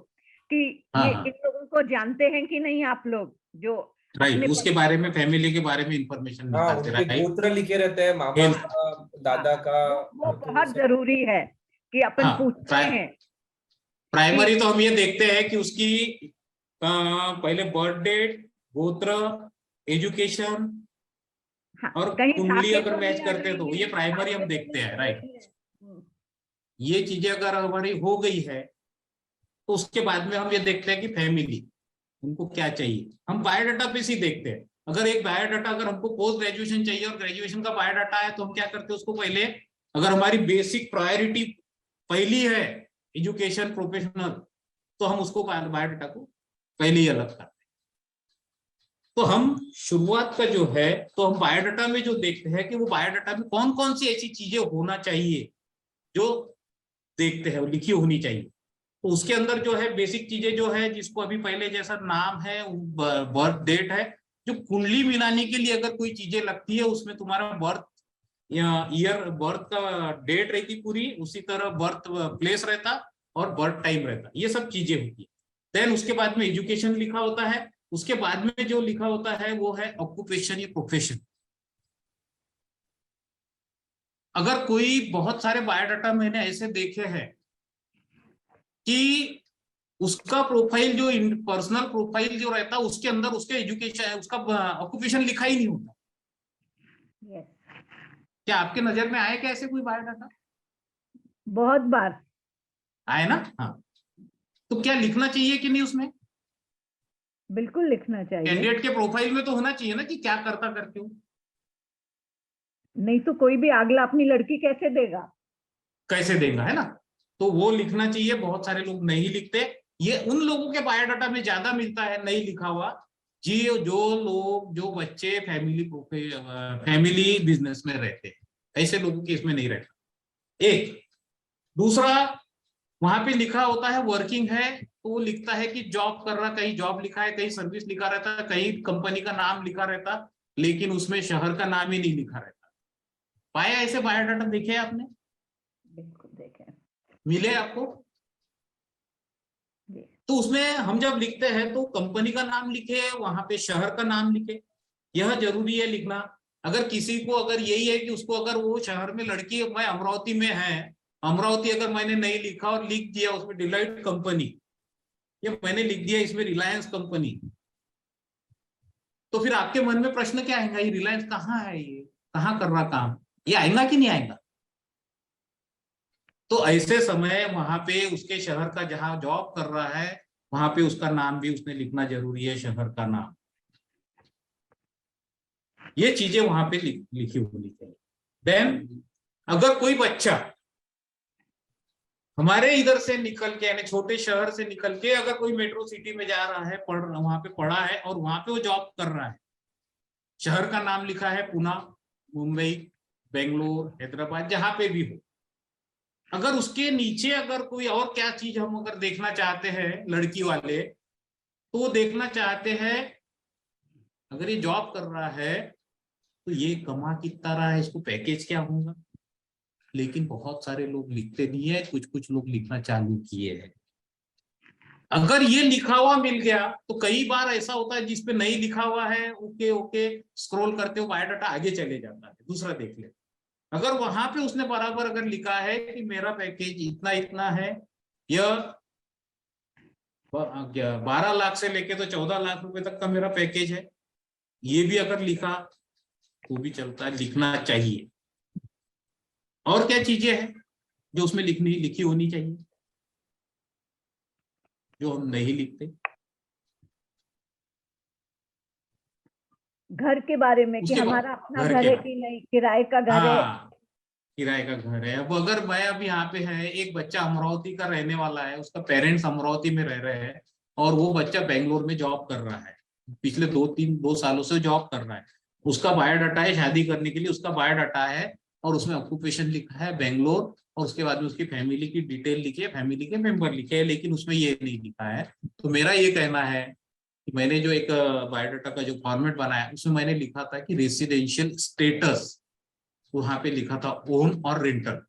कि ये इन लोगों को जानते हैं कि नहीं आप लोग, जो राइट, उसके बारे में, फैमिली के बारे में इंफॉर्मेशन निकालते, राइट। गोत्र लिखे रहते हैं, मामा का, दादा का। वो बहुत जरूरी है कि अपन पूछते हैं। प्राइमरी तो हम ये देखते हैं कि उसकी पहले बर्थ डेट, गोत्र, एजुकेशन और कुंडली अगर मैच करते हैं तो ये प्राइमरी हम देखते हैं, राइट। ये चीजें अगर हमारी हो गई है तो उसके बाद में हम ये देखते हैं कि फैमिली, उनको क्या चाहिए। हम बायोडाटा पे ही देखते हैं। अगर एक बायोडाटा, अगर हमको पोस्ट ग्रेजुएशन चाहिए और ग्रेजुएशन का बायोडाटा है, तो हम क्या करते हैं उसको पहले, अगर हमारी बेसिक प्रायोरिटी पहली है एजुकेशन, प्रोफेशनल, तो हम उसको बायोडाटा को पहले ही अलग करते हैं। तो हम शुरुआत का जो है, तो हम बायोडाटा में जो देखते हैं कि वो बायोडाटा में कौन कौन सी ऐसी चीजें होना चाहिए जो देखते हैं, लिखी होनी चाहिए। तो उसके अंदर जो है बेसिक चीजें जो है, जिसको अभी पहले जैसा नाम है, बर्थ डेट है। जो कुंडली मिलाने के लिए अगर कोई चीजें लगती है, उसमें तुम्हारा बर्थ ईयर, बर्थ का डेट रहती पूरी, उसी तरह बर्थ प्लेस रहता और बर्थ टाइम रहता, ये सब चीजें होती है। देन उसके बाद में एजुकेशन लिखा होता है। उसके बाद में जो लिखा होता है वो है ऑक्यूपेशन या प्रोफेशन। अगर कोई, बहुत सारे बायोडाटा मैंने ऐसे देखे हैं कि उसका प्रोफाइल, जो पर्सनल प्रोफाइल जो रहता है, उसके अंदर उसके एजुकेशन, उसका ऑक्यूपेशन लिखा ही नहीं होता। क्या आपके नजर में आए क्या ऐसे कोई बायोडाटा? बहुत बार आए ना। हाँ, तो क्या लिखना चाहिए कि नहीं उसमें? बिल्कुल लिखना चाहिए। कैंडिडेट के प्रोफाइल में तो होना चाहिए ना कि क्या करता करके हो। नहीं तो कोई भी अगला अपनी लड़की कैसे देगा, कैसे देगा, है ना। तो वो लिखना चाहिए। बहुत सारे लोग नहीं लिखते। ये उन लोगों के बायोडाटा में ज्यादा मिलता है नहीं लिखा हुआ, जी, जो लोग, जो बच्चे फैमिली बिजनेस में रहते हैं, ऐसे लोगों के इसमें नहीं रहता। एक दूसरा, वहां पे लिखा होता है वर्किंग है, तो वो लिखता है कि जॉब कर रहा, कहीं जॉब लिखा है, कहीं सर्विस लिखा रहता है, कहीं कंपनी का नाम लिखा रहता, लेकिन उसमें शहर का नाम ही नहीं लिखा रहता। पाया ऐसे बायोडाटा? देखे आपने? बिल्कुल देखे। मिले आपको? तो उसमें हम जब लिखते हैं तो कंपनी का नाम लिखे, वहां पे शहर का नाम लिखे, यह जरूरी है लिखना। अगर किसी को, अगर यही है कि उसको, अगर वो शहर में लड़की, मैं अमरावती में है, अमरावती अगर मैंने नहीं लिखा और लिख दिया उसमें डिलाइट कंपनी, ये मैंने लिख दिया इसमें रिलायंस कंपनी, तो फिर आपके मन में प्रश्न क्या आएगा? ये रिलायंस कहाँ है, ये कहाँ कर रहा काम, ये आएगा कि नहीं आएगा? तो ऐसे समय वहां पे उसके शहर का, जहां जॉब कर रहा है, वहां पे उसका नाम भी उसने लिखना जरूरी है, शहर का नाम। ये चीजें वहां पे लिखी होनी चाहिए। देन अगर कोई बच्चा हमारे इधर से निकल के, यानी छोटे शहर से निकल के, अगर कोई मेट्रो सिटी में जा रहा है, वहां पे पढ़ा है और वहां पे वो जॉब कर रहा है, शहर का नाम लिखा है पुणे, मुंबई, बेंगलोर, हैदराबाद, जहां पे भी हो, अगर उसके नीचे अगर कोई और क्या चीज हम अगर देखना चाहते हैं लड़की वाले, तो वो देखना चाहते हैं, अगर ये जॉब कर रहा है तो ये कमा कितना रहा है, इसको पैकेज क्या होगा। लेकिन बहुत सारे लोग लिखते नहीं है, कुछ कुछ लोग लिखना चालू किए हैं। अगर ये लिखा हुआ मिल गया तो कई बार ऐसा होता है जिसपे नहीं लिखा हुआ है, ओके ओके स्क्रॉल करते हो, बायोडाटा आगे चले जाता है, दूसरा देख ले। अगर वहां पे उसने बराबर अगर लिखा है कि मेरा पैकेज इतना इतना है, यह 12 लाख से लेके तो 14 लाख रुपए तक का मेरा पैकेज है, ये भी अगर लिखा, तो भी चलता है, लिखना चाहिए। और क्या चीजें हैं जो उसमें लिखी होनी चाहिए, जो हम नहीं लिखते? घर के बारे में कि उसके बाद हमारा अपना घर घर के है बाद, कि नहीं, किराए का घर है। हाँ, किराए का घर है। अब अगर मैं अब यहाँ पे है, एक बच्चा अमरावती का रहने वाला है, उसका पेरेंट्स अमरावती में रह रहे हैं, और वो बच्चा बेंगलोर में जॉब कर रहा है, पिछले 2 सालों से जॉब कर रहा है। उसका बायोडाटा है, शादी करने के लिए उसका बायोडाटा है, और उसमें ऑक्यूपेशन लिखा है बेंगलोर, और उसके बाद में उसकी फैमिली की डिटेल लिखी है, फैमिली के मेंबर लिखे हैं, लेकिन उसमें ये नहीं लिखा है। तो मेरा ये कहना है कि मैंने जो एक बायोडाटा का जो फॉर्मेट बनाया, उसमें मैंने लिखा था कि रेसिडेंशियल स्टेटस, वहां पे लिखा था ओन और रेंटल।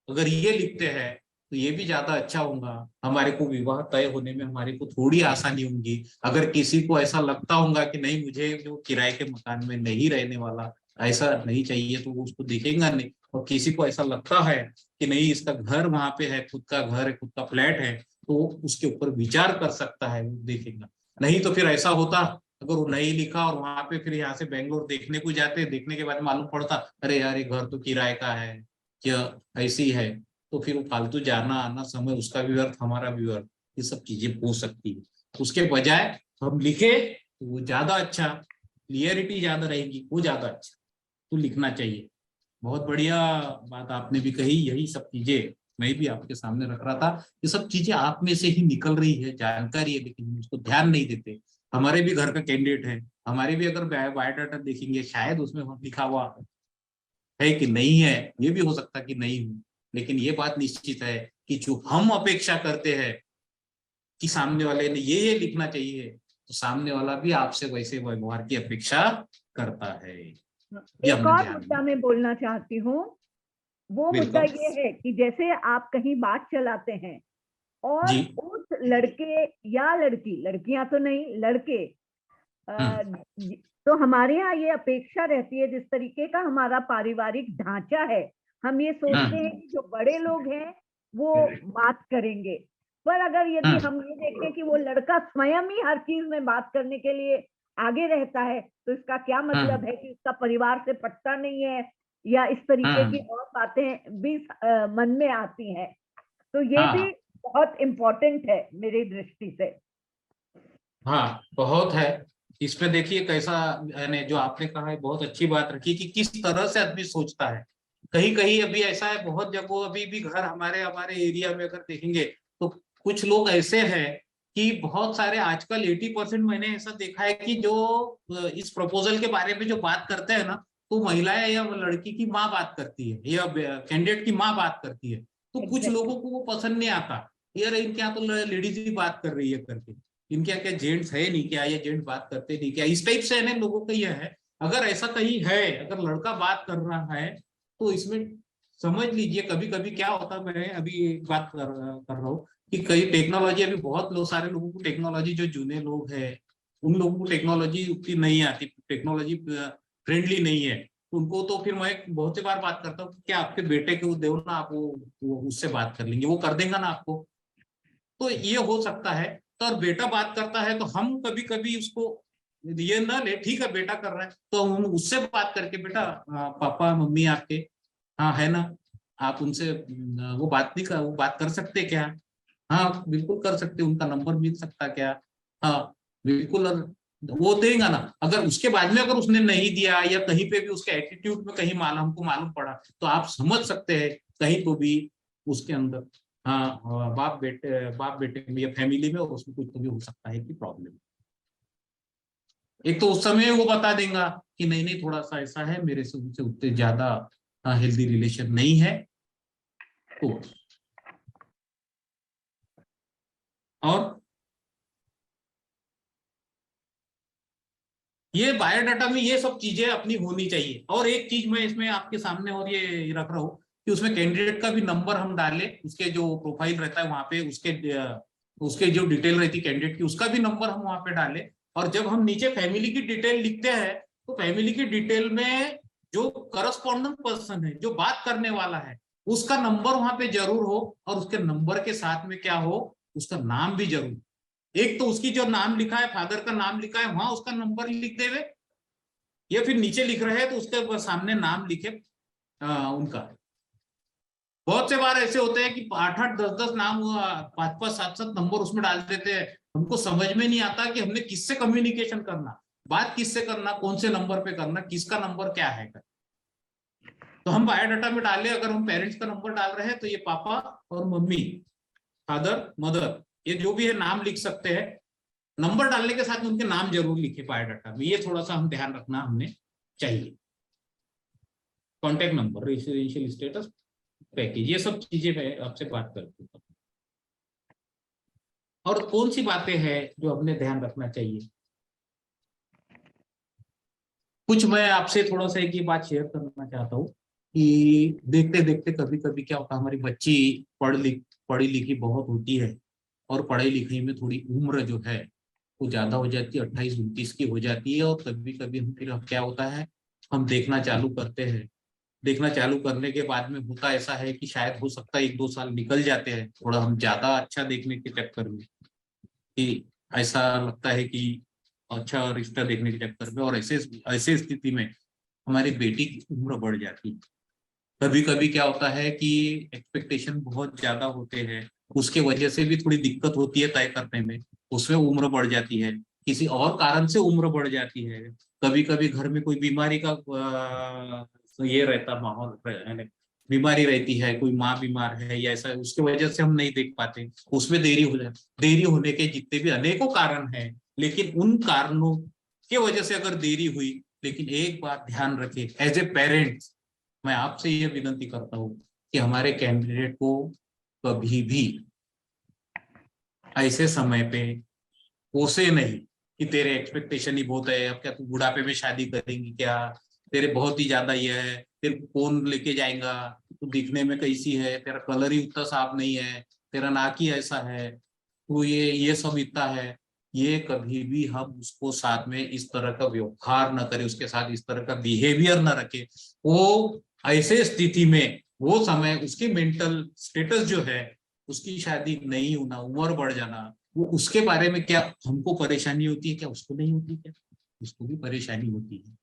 अगर ये लिखते हैं तो ये भी ज्यादा अच्छा होगा, हमारे को विवाह तय होने में हमारे को थोड़ी आसानी होगी। अगर किसी को ऐसा लगता होगा कि नहीं, मुझे जो किराए के मकान में नहीं रहने वाला, ऐसा नहीं चाहिए, तो वो उसको देखेगा नहीं। और किसी को ऐसा लगता है कि नहीं, इसका घर वहां पे है, खुद का घर है, खुद का फ्लैट है, तो उसके ऊपर विचार कर सकता है, वो देखेगा। नहीं तो फिर ऐसा होता, अगर वो नहीं लिखा और वहां पे फिर यहाँ से बेंगलोर देखने को जाते, देखने के बाद मालूम पड़ता, अरे यार ये घर तो किराए का है, क्या ऐसी है, तो फिर वो फालतू जाना आना, समय उसका भी व्यर्थ, हमारा भी व्यर्थ, ये सब चीजें हो सकती है। उसके बजाय हम लिखे तो वो ज्यादा अच्छा, क्लियरिटी ज्यादा रहेगी, वो ज्यादा अच्छा, तो लिखना चाहिए। बहुत बढ़िया बात आपने भी कही, यही सब चीजें मैं भी आपके सामने रख रहा था। ये सब चीजें आप में से ही निकल रही है, जानकारी है, लेकिन उसको ध्यान नहीं देते। हमारे भी घर का कैंडिडेट है, हमारे भी अगर बायोडाटा देखेंगे, शायद उसमें लिखा हुआ है कि नहीं है, ये भी हो सकता कि नहीं हो, लेकिन ये बात निश्चित है कि जो हम अपेक्षा करते हैं कि सामने वाले ने ये लिखना चाहिए, तो सामने वाला भी आपसे वैसे व्यवहार की अपेक्षा करता है। ये एक हमने और ध्यान मुद्दा मैं बोलना चाहती हूँ, वो मुद्दा बिल्कुल ये है कि जैसे आप कहीं बात चलाते हैं और जी। उस लड़के या लड़की, लड़कियां तो नहीं, लड़के, तो हमारे यहाँ ये अपेक्षा रहती है, जिस तरीके का हमारा पारिवारिक ढांचा है, हम ये सोचते हैं कि जो बड़े लोग हैं वो बात करेंगे। पर अगर यदि हम ये देखें कि वो लड़का स्वयं ही हर चीज में बात करने के लिए आगे रहता है, तो इसका क्या मतलब है कि उसका परिवार से पटता नहीं है, या इस तरीके की और बातें भी मन में आती हैं। तो ये भी बहुत इम्पोर्टेंट है मेरी दृष्टि से। हाँ, बहुत है। इसमें देखिए कैसा, यानी जो आपने कहा है, बहुत अच्छी बात रखी कि किस तरह से आदमी सोचता है। कहीं कहीं अभी ऐसा है, बहुत जगह अभी भी घर हमारे हमारे एरिया में अगर देखेंगे तो कुछ लोग ऐसे हैं कि बहुत सारे, आजकल 80% मैंने ऐसा देखा है कि जो इस प्रपोजल के बारे में जो बात करते हैं ना, तो महिलाएं या लड़की की माँ बात करती है, या कैंडिडेट की माँ बात करती है। तो कुछ लोगों को वो पसंद नहीं आता, यार इनके यहाँ तो लेडीज ही बात कर रही है करके, इनके यहाँ क्या जेंट्स है नहीं क्या, ये जेंट्स बात करते नहीं क्या, इस टाइप से है ना लोगों का यह है। अगर ऐसा कहीं है, अगर लड़का बात कर रहा है, तो इसमें समझ लीजिए कभी कभी क्या होता है, मैं अभी एक बात कर रहा हूँ कि कई टेक्नोलॉजी, अभी बहुत लोग, सारे लोगों को टेक्नोलॉजी, जो जूने लोग हैं उन लोगों को टेक्नोलॉजी उतनी नहीं आती, टेक्नोलॉजी फ्रेंडली नहीं है उनको। तो फिर मैं बहुत सी बार बात करता हूँ, क्या आपके बेटे को दो ना, आप वो उससे बात कर लेंगे, वो कर देगा ना आपको। तो ये हो सकता है। तो और बेटा बात करता है तो हम कभी कभी उसको ये ना ले, ठीक है बेटा कर रहा है तो हम उससे बात करके, बेटा पापा मम्मी आपके हाँ है ना, आप उनसे वो बात नहीं कर, वो बात कर सकते क्या? हाँ बिल्कुल कर सकते, उनका नंबर मिल सकता क्या? हाँ बिल्कुल, और वो देगा ना। अगर उसके बाद में अगर उसने नहीं दिया, या कहीं पे भी उसके एटीट्यूड में कहीं हमको मालूम पड़ा, तो आप समझ सकते हैं कहीं तो भी उसके अंदर, हाँ बाप बेटे में या फैमिली में उसमें कुछ तो भी हो सकता है कि प्रॉब्लम। एक तो उस समय वो बता देगा कि नहीं नहीं, थोड़ा सा ऐसा है, मेरे से उनसे उतने ज्यादा हेल्दी रिलेशन नहीं है। तो और ये बायोडाटा में ये सब चीजें अपनी होनी चाहिए। और एक चीज मैं इसमें आपके सामने और ये रख रहा हूँ कि उसमें कैंडिडेट का भी नंबर हम डालें, उसके जो प्रोफाइल रहता है वहां पे, उसके जो डिटेल रहती है कैंडिडेट की, उसका भी नंबर हम वहां पे डालें। और जब हम नीचे फैमिली की डिटेल लिखते हैं, तो फैमिली की डिटेल में जो करस्पॉन्डेंट पर्सन है, जो बात करने वाला है, उसका नंबर वहां पे जरूर हो, और उसके नंबर के साथ में क्या हो, उसका नाम भी जरूर। एक तो उसकी जो नाम लिखा है, फादर का नाम लिखा है, वहां उसका नंबर लिख देवे, या फिर नीचे लिख रहे हैं तो उसके सामने नाम लिखे उनका। बहुत से बार ऐसे होते हैं कि 8-8, 10-10 नाम, 5-5, 7-7 नंबर उसमें डाल देते हैं। हमको समझ में नहीं आता कि हमने किससे कम्युनिकेशन करना, बात किससे करना, कौन से नंबर पे करना, किसका नंबर क्या है। तो हम बायोडाटा में डाले, अगर हम पेरेंट्स का नंबर डाल रहे हैं तो ये पापा और मम्मी, फादर मदर, ये जो भी है नाम लिख सकते हैं। नंबर डालने के साथ में उनके नाम जरूर लिखे बायोडाटा में, ये थोड़ा सा हम ध्यान रखना हमने चाहिए। Contact number, residential status, package, ये सब चीजें मैं आपसे बात करती हूँ। और कौन सी बातें हैं जो हमने ध्यान रखना चाहिए, कुछ मैं आपसे थोड़ा सा एक ये बात शेयर करना चाहता हूँ कि देखते देखते कभी कभी क्या होता है, हमारी बच्ची पढ़ी लिखी बहुत होती है और पढ़ाई लिखाई में थोड़ी उम्र जो है वो ज्यादा हो जाती है, 28-29 की हो जाती है। और कभी कभी हम फिर क्या होता है, हम देखना चालू करते हैं। देखना चालू करने के बाद में होता ऐसा है कि शायद हो सकता है 1-2 साल निकल जाते हैं, थोड़ा हम ज्यादा अच्छा देखने के चक्कर में, कि ऐसा लगता है कि अच्छा रिश्ता देखने के चक्कर में, और ऐसे स्थिति में हमारी बेटी की उम्र बढ़ जाती है। कभी कभी क्या होता है कि एक्सपेक्टेशन बहुत ज्यादा होते हैं, उसके वजह से भी थोड़ी दिक्कत होती है तय करने में, उसमें उम्र बढ़ जाती है, किसी और कारण से उम्र बढ़ जाती है। कभी कभी घर में कोई बीमारी का ये रहता माहौल, बीमारी रहती है, कोई माँ बीमार है या ऐसा, उसकी वजह से हम नहीं देख पाते, उसमें देरी हो जाती। देरी होने के जितने भी अनेकों कारण हैं, लेकिन उन कारणों की वजह से अगर देरी हुई, लेकिन एक बात ध्यान रखें, एज ए पेरेंट्स मैं आपसे ये विनती करता हूँ कि हमारे कैंडिडेट को कभी भी ऐसे समय पे कोसे नहीं कि तेरे एक्सपेक्टेशन ही बहुत है, अब क्या तू बुढ़ापे में शादी करेंगी क्या, तेरे बहुत ही ज्यादा ये है, तेरे को कौन लेके जाएगा, तू दिखने में कैसी है, तेरा कलर ही उतना साफ नहीं है, तेरा नाक ही ऐसा है, तू ये सब इतना है। ये कभी भी हम उसको साथ में इस तरह का व्यवहार न करें, उसके साथ इस तरह का बिहेवियर न रखें। वो ऐसे स्थिति में वो समय उसकी मेंटल स्टेटस जो है, उसकी शादी नहीं होना, उम्र बढ़ जाना, वो उसके बारे में क्या हमको परेशानी होती है, क्या उसको नहीं होती, क्या उसको भी परेशानी होती है।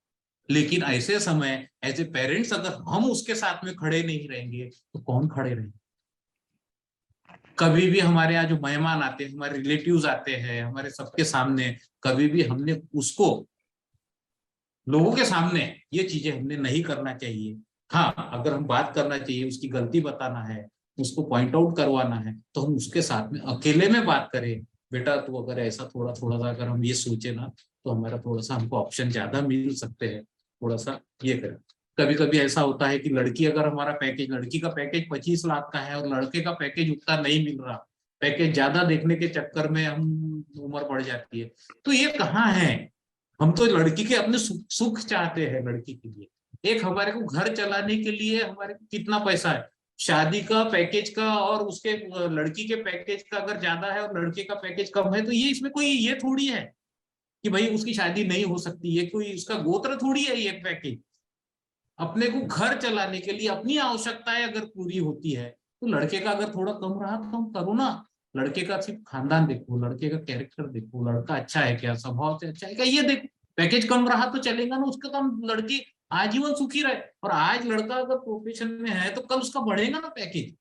लेकिन ऐसे समय एज ए पेरेंट्स अगर हम उसके साथ में खड़े नहीं रहेंगे तो कौन खड़े रहेंगे। कभी भी हमारे यहाँ जो मेहमान आते हैं, हमारे रिलेटिव्स आते हैं, हमारे सबके सामने कभी भी हमने उसको लोगों के सामने ये चीजें हमने नहीं करना चाहिए। हाँ, अगर हम बात करना चाहिए, उसकी गलती बताना है, उसको पॉइंट आउट करवाना है, तो हम उसके साथ में अकेले में बात करें, बेटा तो अगर ऐसा थोड़ा थोड़ा सा अगर हम ये सोचे ना, तो हमारा थोड़ा सा हमको ऑप्शन ज्यादा मिल सकते हैं, थोड़ा सा ये करें। कभी कभी ऐसा होता है कि लड़की अगर हमारा पैकेज, लड़की का पैकेज 25 लाख का है और लड़के का पैकेज उतना नहीं मिल रहा, पैकेज ज्यादा देखने के चक्कर में हम उम्र बढ़ जाती है। तो ये कहाँ है, हम तो लड़की के अपने सुख चाहते हैं लड़की के लिए, एक हमारे को घर चलाने के लिए हमारे को कितना पैसा है, शादी का पैकेज का और उसके लड़की के पैकेज का अगर ज्यादा है और लड़के का पैकेज कम है, तो ये इसमें कोई ये थोड़ी है कि भाई उसकी शादी नहीं हो सकती, ये कोई उसका गोत्र थोड़ी है ये पैकेज। अपने को घर चलाने के लिए अपनी आवश्यकताएं अगर पूरी होती है, तो लड़के का अगर थोड़ा कम रहा तो हम करो ना। लड़के का सिर्फ खानदान देखो, लड़के का कैरेक्टर देखो, लड़का अच्छा है क्या, स्वभाव से अच्छा है क्या, ये देखो। पैकेज कम रहा तो चलेगा ना, उसका तो हम लड़की आजीवन सुखी रहे। और आज लड़का अगर प्रोफेशन में है तो कल उसका बढ़ेगा ना पैकेज।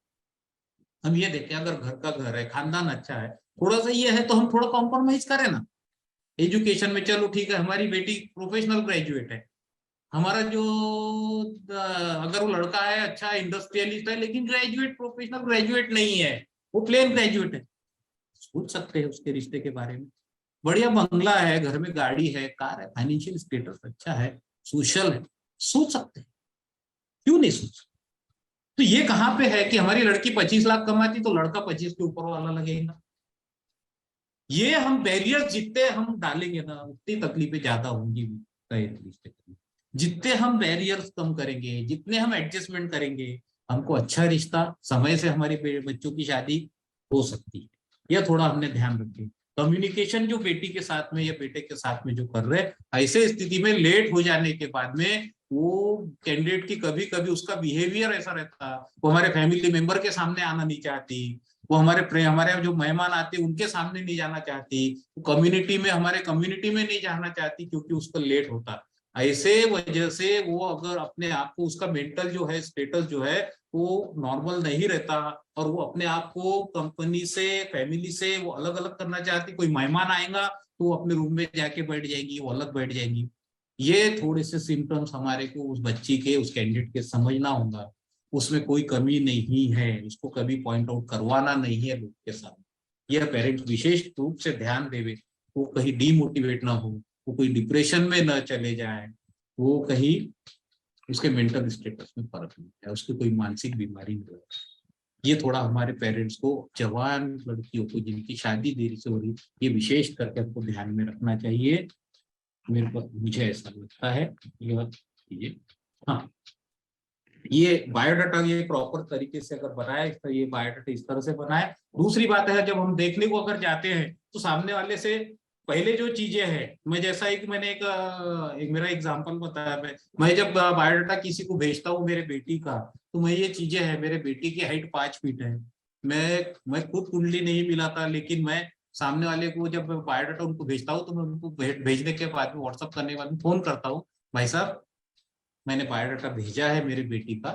हम ये देखें, अगर घर का घर है, खानदान अच्छा है, थोड़ा सा ये है तो हम थोड़ा कॉम्प्रोमाइज करें ना। एजुकेशन में चलो ठीक है, हमारी बेटी प्रोफेशनल ग्रेजुएट है, हमारा जो अगर वो लड़का है अच्छा इंडस्ट्रियलिस्ट है, लेकिन ग्रेजुएट प्रोफेशनल ग्रेजुएट नहीं है, वो प्लेन ग्रेजुएट है, सोच सकते हैं उसके रिश्ते के बारे में। बढ़िया बंगला है, घर में गाड़ी है, कार है, फाइनेंशियल स्टेटस अच्छा है, सोशल है, सोच सकते हैं, क्यों नहीं सोच। तो ये कहाँ पे है कि हमारी लड़की 25 लाख कमाती तो लड़का 25 के ऊपर वाला लगेगा। ये हम बैरियर जितने हम डालेंगे ना, उतनी तकलीफें ज्यादा होंगी। जितने हम बैरियर्स कम करेंगे, जितने हम एडजस्टमेंट करेंगे, हमको अच्छा रिश्ता, समय से हमारी बच्चों की शादी हो सकती है। यह थोड़ा हमने ध्यान रखें। कम्युनिकेशन जो बेटी के साथ में या बेटे के साथ में जो कर रहे हैं, ऐसे स्थिति में लेट हो जाने के बाद में वो कैंडिडेट की कभी कभी उसका बिहेवियर ऐसा रहता, वो हमारे फैमिली मेंबर के सामने आना नहीं चाहती, वो हमारे जो मेहमान आते उनके सामने नहीं जाना चाहती, वो कम्युनिटी में हमारे कम्युनिटी में नहीं जाना चाहती क्योंकि उसको लेट होता। ऐसे वजह से वो अगर अपने आप को, उसका मेंटल जो है स्टेटस जो है वो नॉर्मल नहीं रहता, और वो अपने आप को कंपनी से, फैमिली से वो अलग अलग करना चाहती। कोई मेहमान आएगा तो वो अपने रूम में जाके बैठ जाएगी, वो अलग बैठ जाएंगी। ये थोड़े से सिम्टम्स हमारे को उस बच्ची के, उस कैंडिडेट के समझना होगा। उसमें कोई कमी नहीं है, उसको कभी पॉइंट आउट करवाना नहीं है लोग के सामने। यह पेरेंट्स विशेष रूप से ध्यान देवे, वो कहीं डीमोटिवेट ना हो, वो कोई डिप्रेशन में न चले जाए, वो कहीं उसके मेंटल स्टेटस में फर्क नहीं है, उसकी कोई मानसिक बीमारी नहीं है। ये थोड़ा हमारे पेरेंट्स को, जवान लड़कियों को जिनकी शादी देरी से हो रही, ये विशेष करके आपको ध्यान में रखना चाहिए। मुझे ऐसा लगता है। ये हाँ, ये बायोडाटा ये प्रॉपर तरीके से अगर बनाए, तो ये बायोडाटा इस तरह से बनाए। दूसरी बात है, जब हम देखने को अगर जाते हैं तो सामने वाले से पहले जो चीजें हैं, मैं जैसा एक मैंने एक मेरा एग्जांपल बताया, मैं जब बायोडाटा किसी को भेजता हूँ मेरे बेटी का, तो मैं ये चीजें है, मेरे बेटी की हाइट 5 फीट है, मैं खुद कुंडली नहीं मिलाता, लेकिन मैं सामने वाले को जब बायोडाटा उनको भेजता हूँ तो मैं उनको भेजने के बाद में, व्हाट्सअप करने के बाद में फोन करता हूँ, भाई साहब मैंने बायोडाटा भेजा है मेरी बेटी का,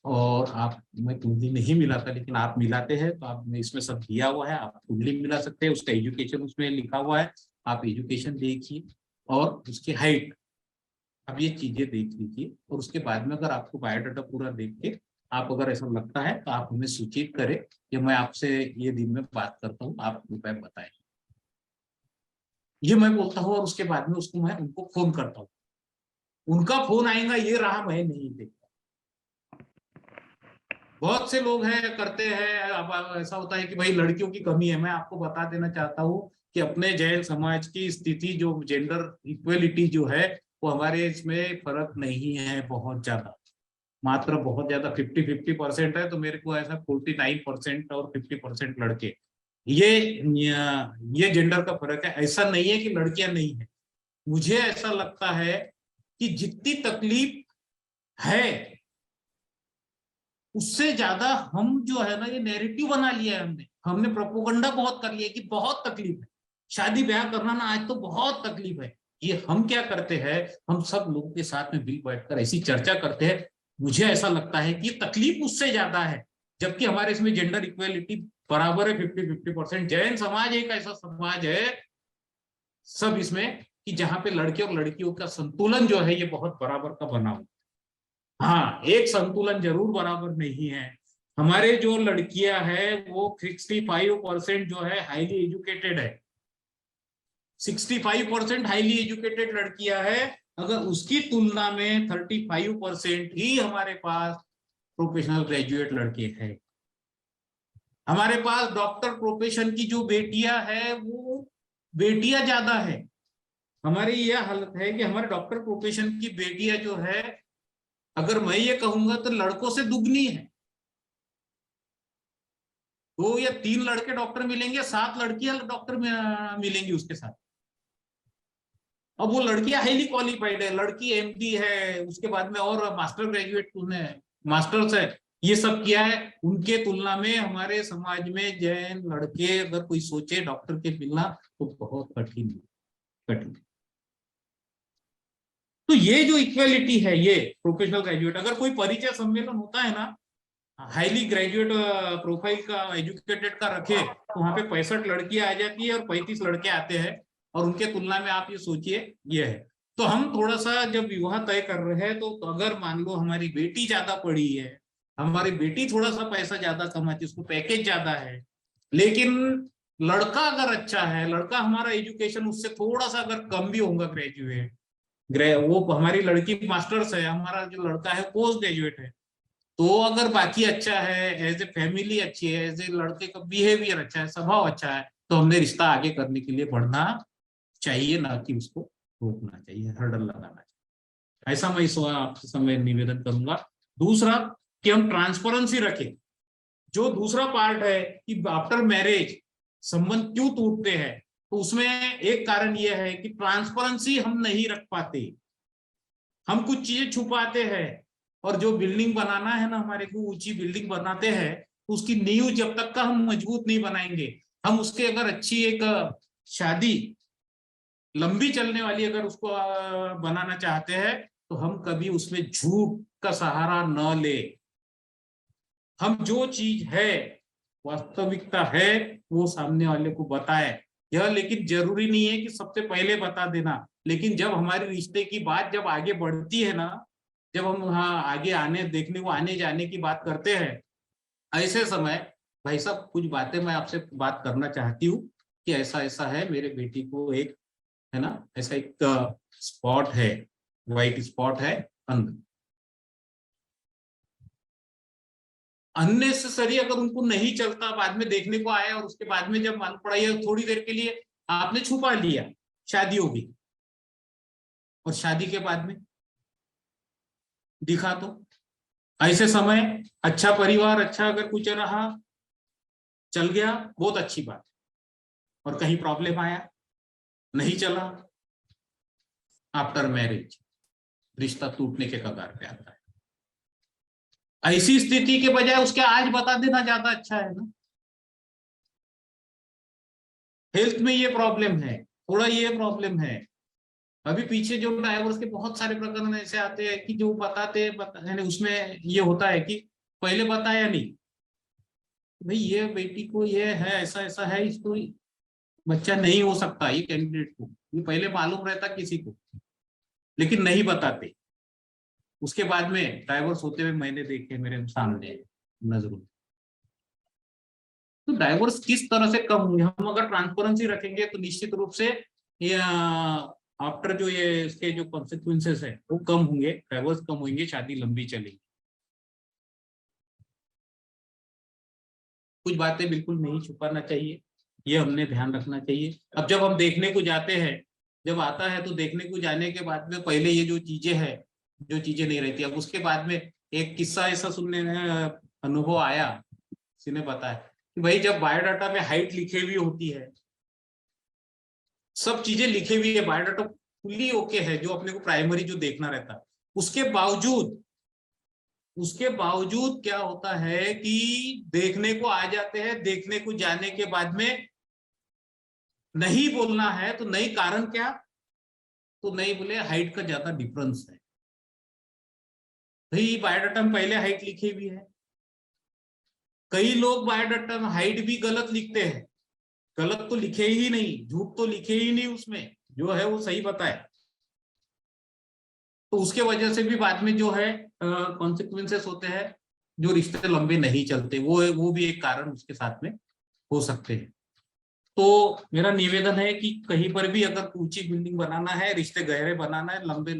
और आप, मैं कुंडली नहीं मिलाता लेकिन आप मिलाते हैं, तो आप इसमें सब दिया हुआ है, आप कुंडली मिला सकते हैं, उसका एजुकेशन उसमें लिखा हुआ है, आप एजुकेशन देखिए और उसकी हाइट, अब ये चीजें देख लीजिए, और उसके बाद में अगर आपको बायोडाटा पूरा देख के आप अगर ऐसा लगता है तो आप हमें सूचित करें कि मैं आपसे ये दिन में बात करता हूँ, आप कृपया बताएं। ये मैं बोलता हूँ, और उसके बाद में उसको मैं उनको फोन करता हूँ। उनका फोन आएगा ये रहा, मैं नहीं देखता। बहुत से लोग हैं, करते हैं, अब ऐसा होता है कि भाई लड़कियों की कमी है। मैं आपको बता देना चाहता हूँ कि अपने जैन समाज की स्थिति, जो जेंडर इक्वलिटी जो है, वो हमारे इसमें फर्क नहीं है बहुत ज्यादा, मात्र बहुत ज्यादा 50-50% है। तो मेरे को ऐसा 49% और 50% लड़के, ये जेंडर का फर्क है। ऐसा नहीं है कि लड़कियां नहीं है। मुझे ऐसा लगता है कि जितनी तकलीफ है उससे ज्यादा हम जो है ना, ये नैरेटिव बना लिया है हमने प्रोपोगंडा बहुत कर लिया कि बहुत तकलीफ है, शादी ब्याह करना ना आज तो बहुत तकलीफ है। ये हम क्या करते हैं, हम सब लोगों के साथ में मिल बैठकर ऐसी चर्चा करते हैं। मुझे ऐसा लगता है कि तकलीफ उससे ज्यादा है, जबकि हमारे इसमें जेंडर इक्वेलिटी बराबर है 50-50%। जैन समाज एक ऐसा समाज है सब इसमें कि जहां पे लड़के और लड़कियों का संतुलन जो है ये बहुत बराबर का बना हुआ। हाँ, एक संतुलन जरूर बराबर नहीं है। हमारे जो लड़कियां हैं वो 65% जो है हाईली एजुकेटेड है, 65% हाईली एजुकेटेड लड़कियां हैं। अगर उसकी तुलना में 35% ही हमारे पास प्रोफेशनल ग्रेजुएट लड़के हैं। हमारे पास डॉक्टर प्रोफेशन की जो बेटियां हैं वो बेटियां ज्यादा है। हमारी यह हालत है कि हमारे डॉक्टर प्रोफेशन की बेटियां जो है, अगर मैं ये कहूंगा तो लड़कों से दुगनी है। 2 या 3 लड़के डॉक्टर मिलेंगे, 7 लड़कियां डॉक्टर मिलेंगी उसके साथ। अब वो लड़कियां हाईली क्वालिफाइड है, लड़की एमडी है, उसके बाद में और मास्टर ग्रेजुएट मास्टर्स है, ये सब किया है। उनके तुलना में हमारे समाज में जैन लड़के अगर कोई सोचे डॉक्टर के मिलना तो बहुत कठिन कठिन। तो ये जो इक्वालिटी है, ये प्रोफेशनल ग्रेजुएट, अगर कोई परिचय सम्मेलन होता है ना, हाईली ग्रेजुएट प्रोफाइल का एजुकेटेड का रखे, तो वहां पे 65 लड़कियां आ जाती है और 35 लड़के आते हैं, और उनके तुलना में आप ये सोचिए ये है। तो हम थोड़ा सा जब विवाह तय कर रहे हैं, तो अगर मान लो हमारी बेटी ज्यादा पढ़ी है, हमारी बेटी थोड़ा सा पैसा ज्यादा कमाती है, उसको पैकेज ज्यादा है, लेकिन लड़का अगर अच्छा है, लड़का हमारा एजुकेशन उससे थोड़ा सा अगर कम भी होगा ग्रेजुएट, वो हमारी लड़की मास्टर्स है, हमारा जो लड़का है पोस्ट ग्रेजुएट है, तो अगर बाकी अच्छा है, एज ए फैमिली अच्छी है, एज ए लड़के का बिहेवियर अच्छा है, स्वभाव अच्छा है, तो हमने रिश्ता आगे करने के लिए बढ़ना चाहिए, ना कि उसको रोकना चाहिए, हर्डल लगाना चाहिए। ऐसा मैं इस आपसे समय निवेदन करूंगा। दूसरा कि हम ट्रांसपेरेंसी रखें। जो दूसरा पार्ट है कि आफ्टर मैरिज संबंध क्यों टूटते हैं, तो उसमें एक कारण यह है कि ट्रांसपेरेंसी हम नहीं रख पाते, हम कुछ चीजें छुपाते हैं। और जो बिल्डिंग बनाना है ना, हमारे को ऊंची बिल्डिंग बनाते हैं, तो उसकी नींव जब तक का हम मजबूत नहीं बनाएंगे, हम उसके अगर अच्छी एक शादी लंबी चलने वाली अगर उसको बनाना चाहते हैं तो हम कभी उसमें झूठ का सहारा न ले। हम जो चीज है, वास्तविकता है, वो सामने वाले को बताए। यह लेकिन जरूरी नहीं है कि सबसे पहले बता देना, लेकिन जब हमारे रिश्ते की बात जब आगे बढ़ती है ना, जब हम वहाँ आगे आने देखने को आने जाने की बात करते हैं, ऐसे समय भाई साहब कुछ बातें मैं आपसे बात करना चाहती हूँ कि ऐसा ऐसा है, मेरे बेटी को एक है ना ऐसा एक स्पॉट है, व्हाइट स्पॉट है अंदर। अननेसेसरी अगर उनको नहीं चलता, बाद में देखने को आया और उसके बाद में जब मालूम पड़ा, ये थोड़ी देर के लिए आपने छुपा लिया, शादी होगी और शादी के बाद में दिखा तो ऐसे समय अच्छा परिवार, अच्छा अगर कुछ रहा, चल गया, बहुत अच्छी बात। और कहीं प्रॉब्लम आया, नहीं चला, आफ्टर मैरिज रिश्ता टूटने के कगार पे आता है। ऐसी स्थिति के बजाय उसके आज बता देना ज्यादा अच्छा है ना। हेल्थ में ये प्रॉब्लम है, थोड़ा ये प्रॉब्लम है। अभी पीछे जो डाइवोर्स के बहुत सारे प्रकरण ऐसे आते हैं कि जो बताते उसमें ये होता है कि पहले बताया नहीं, भाई ये बेटी को ये है, ऐसा ऐसा है, इसको बच्चा नहीं हो सकता, ये कैंडिडेट को ये पहले मालूम रहता किसी को, लेकिन नहीं बताते। उसके बाद में डाइवोर्स होते हुए मैंने देखे, मेरे सामने नजरों। तो डाइवोर्स किस तरह से कम हुए, हम अगर ट्रांसपेरेंसी रखेंगे तो निश्चित रूप से ये आफ्टर जो ये इसके जो कॉन्सिक्वेंसेस है वो कम होंगे, डाइवोर्स कम होंगे, शादी लंबी चलेगी। कुछ बातें बिल्कुल नहीं छुपाना चाहिए, ये हमने ध्यान रखना चाहिए। अब जब हम देखने को जाते हैं, जब आता है तो देखने को जाने के बाद में पहले ये जो चीजें हैं, जो चीजें नहीं रहती। अब उसके बाद में एक किस्सा ऐसा सुनने अनुभव आया, किसी ने बताया कि भाई जब बायोडाटा में हाइट लिखी हुई होती है, सब चीजें लिखी हुई है, बायोडाटा फुल्ली ओके है, जो अपने को प्राइमरी जो देखना रहता है, उसके बावजूद क्या होता है कि देखने को आ जाते हैं, देखने को जाने के बाद में नहीं बोलना है तो नहीं, कारण क्या, तो नहीं बोले हाइट का ज्यादा डिफरेंस है। भाई बायोडाटा में पहले हाइट लिखी हुई है। कई लोग बायोडाटा में हाइट भी गलत लिखते हैं, गलत तो लिखे ही नहीं, झूठ तो लिखे ही नहीं, उसमें जो है वो सही बताए। तो उसके वजह से भी बाद में जो है कॉन्सिक्वेंसेस होते हैं, जो रिश्ते लंबे नहीं चलते, वो भी एक कारण उसके साथ में हो सकते हैं। तो मेरा निवेदन है कि कहीं पर भी अगर ऊंची बिल्डिंग बनाना है, रिश्ते गहरे बनाना है, लंबे